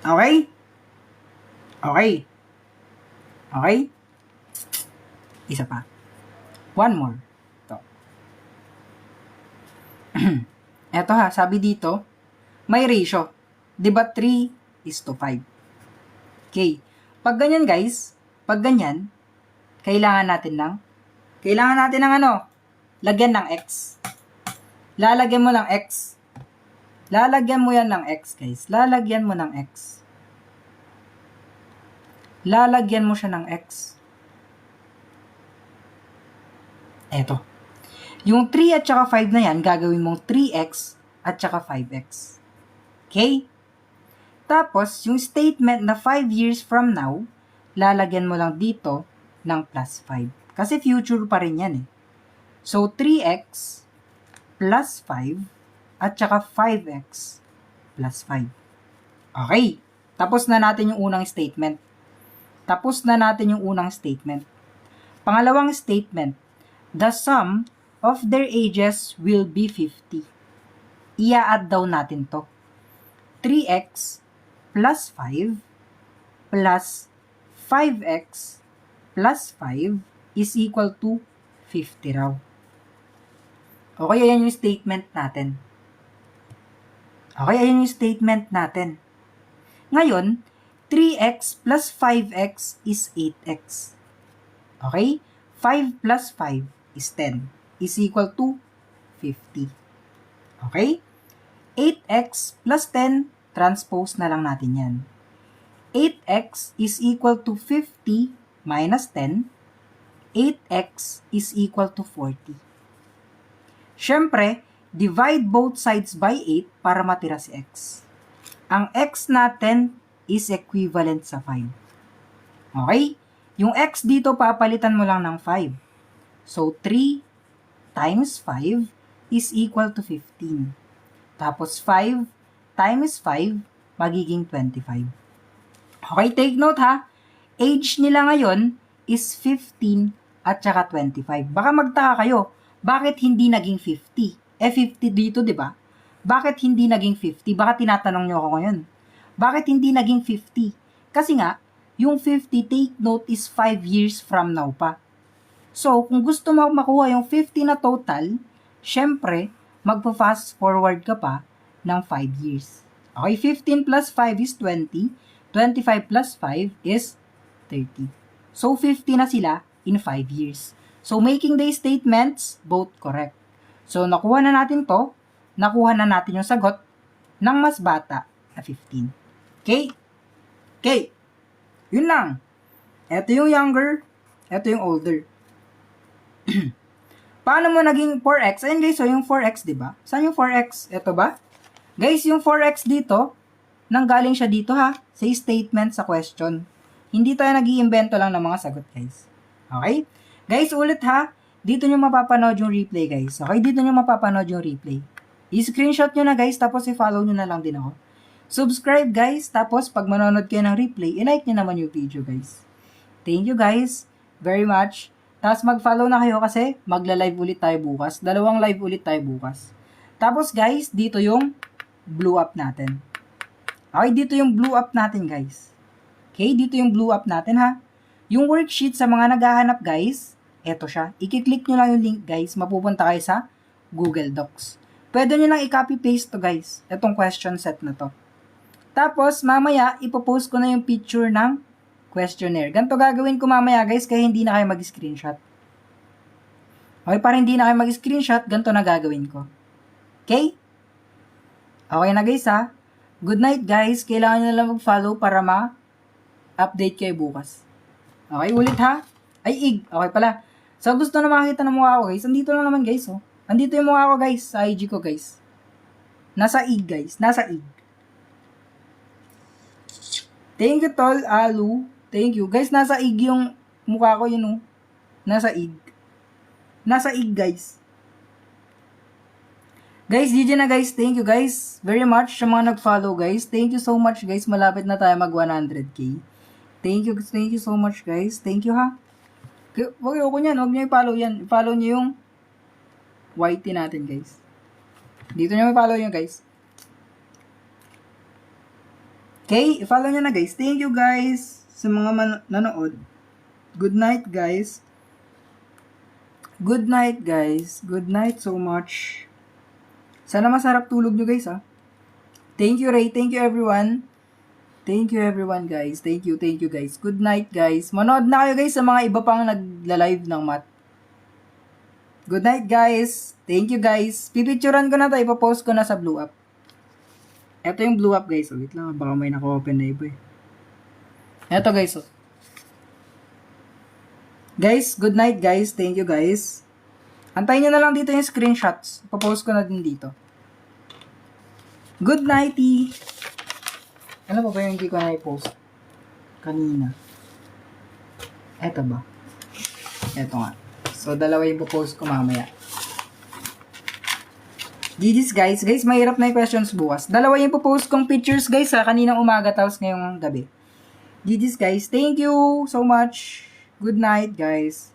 Speaker 1: Okay? Okay? Okay? Isa pa. One more. Ito. Eto sabi dito, may ratio. Diba 3 is to 5? Okay. Pag ganyan, guys, kailangan natin ng lagyan ng x. Lalagyan mo ng x. Lalagyan mo yan ng x, guys. Lalagyan mo ng x. Lalagyan mo siya ng x. Eto. Yung 3 at saka 5 na yan, gagawin mong 3x at saka 5x. Okay? Tapos, yung statement na 5 years from now, lalagyan mo lang dito ng plus 5. Kasi future pa rin yan So, 3x plus 5 at saka 5x plus 5. Okay. Tapos na natin yung unang statement. Tapos na natin yung unang statement. Pangalawang statement, the sum of their ages will be 50. Ia-add daw natin to. 3x plus 5 plus 5x plus 5 is equal to 50 raw. Okay, ayan yung statement natin. Okay, ayan yung statement natin. Ngayon, 3x plus 5x is 8x. Okay? 5 plus 5 is 10. Is equal to 50. Okay? 8x plus 10, transpose na lang natin yan. 8x is equal to 50 minus 10. 8x is equal to 40. Siyempre, divide both sides by 8 para matira si x. Ang x natin is equivalent sa 5. Okay? Yung x dito, papalitan mo lang ng 5. So, 3 times 5 is equal to 15. Tapos, 5 times 5, magiging 25. Okay, take note ha. Age nila ngayon is 15 at saka 25. Baka magtaka kayo, bakit hindi naging 50? 50 dito, di ba? Bakit hindi naging 50? Baka tinatanong nyo ako ngayon. Bakit hindi naging 50? Kasi nga, yung 50, take note, is 5 years from now pa. So, kung gusto mo makuha yung 50 na total, syempre, magpa-fast forward ka pa ng 5 years. Okay, 15 plus 5 is 20. 25 plus 5 is 30. So, 50 na sila in 5 years. So, making the statements, both correct. So, nakuha na natin to. Nakuha na natin yung sagot ng mas bata na 15. Okay? Okay. Yun lang. Ito yung younger. Ito yung older. Paano mo naging 4x? Ayun guys, so yung 4x, diba? Saan yung 4x? Ito ba? Guys, yung 4x dito, nanggaling siya dito ha, sa statement sa question. Hindi tayo nag-iimbento lang ng mga sagot, guys. Okay? Guys, ulit ha, dito nyo mapapanood yung replay, guys. Okay? Dito nyo mapapanood yung replay. I-screenshot nyo na, guys, tapos i-follow nyo na lang din ako. Subscribe, guys, tapos pag manonood kayo ng replay, i-like nyo naman yung video, guys. Thank you, guys, very much. Tapos mag-follow na kayo kasi magla-live ulit tayo bukas. 2 live ulit tayo bukas. Tapos, guys, dito yung blue up natin. Okay, dito yung blue up natin, guys. Okay, dito yung blue up natin, ha. Yung worksheet sa mga naghahanap, guys, eto siya. I-click nyo lang yung link, guys. Mapupunta kayo sa Google Docs. Pwede nyo lang i-copy-paste to, guys. Etong question set na to. Tapos, mamaya, ipopost ko na yung picture ng questionnaire. Ganito gagawin ko mamaya, guys, kaya hindi na kayo mag-screenshot. Okay, para hindi na kayo mag-screenshot, ganito na gagawin ko. Okay? Okay na, guys, ha? Good night, guys. Kailangan nyo na lang mag-follow para ma-update kayo bukas. Okay, ulit, ha? Ay, ig. Okay pala. So, gusto na makakita ng mukha ko, guys. Andito lang naman, guys, oh. Andito yung mukha ko, guys, sa IG ko, guys. Nasa ig, guys. Nasa ig. Thank you, Tol Alu. Thank you. Guys, nasa ig yung mukha ko, yun, oh. Nasa ig. Nasa ig, guys. Guys, GG na, guys. Thank you, guys. Very much sa mga nag-follow, guys. Thank you so much, guys. Malapit na tayo mag 100k. Thank you so much, guys. Thank you, ha. Huwag ko niyan. Huwag niyo i-follow yan. I-follow niyo yung YT natin, guys. Dito niyo i-follow yun, guys. Okay, i-follow niyo na, guys. Thank you, guys, sa mga nanood. Good night, guys. Good night, guys. Good night so much. Sana masarap tulog nyo, guys, ha. Thank you, Ray. Thank you, everyone. Thank you, everyone, guys. Thank you, guys. Good night, guys. Manood na kayo, guys, sa mga iba pang nagla-live ng math. Good night, guys. Thank you, guys. Pipicturan ko na to. Ipopost ko na sa blue up. Ito yung blue up, guys. Wait lang. Baka may naka-open na iba, eh. Ito, guys. Oh. Guys, good night, guys. Thank you, guys. Antayin nyo na lang dito yung screenshots. Ipopost ko na din dito. Good nighty. Ano pa ba yung hindi ko na i-post? Kanina. Eto ba? Eto nga. So, dalawa yung ipopost ko mamaya. GG's, guys. Guys, mahirap na yung questions bukas. Dalawa yung ipopost kong pictures, guys, ha. Kaninang umaga, tapos ngayong gabi. GG's guys. Thank you so much. Good night guys.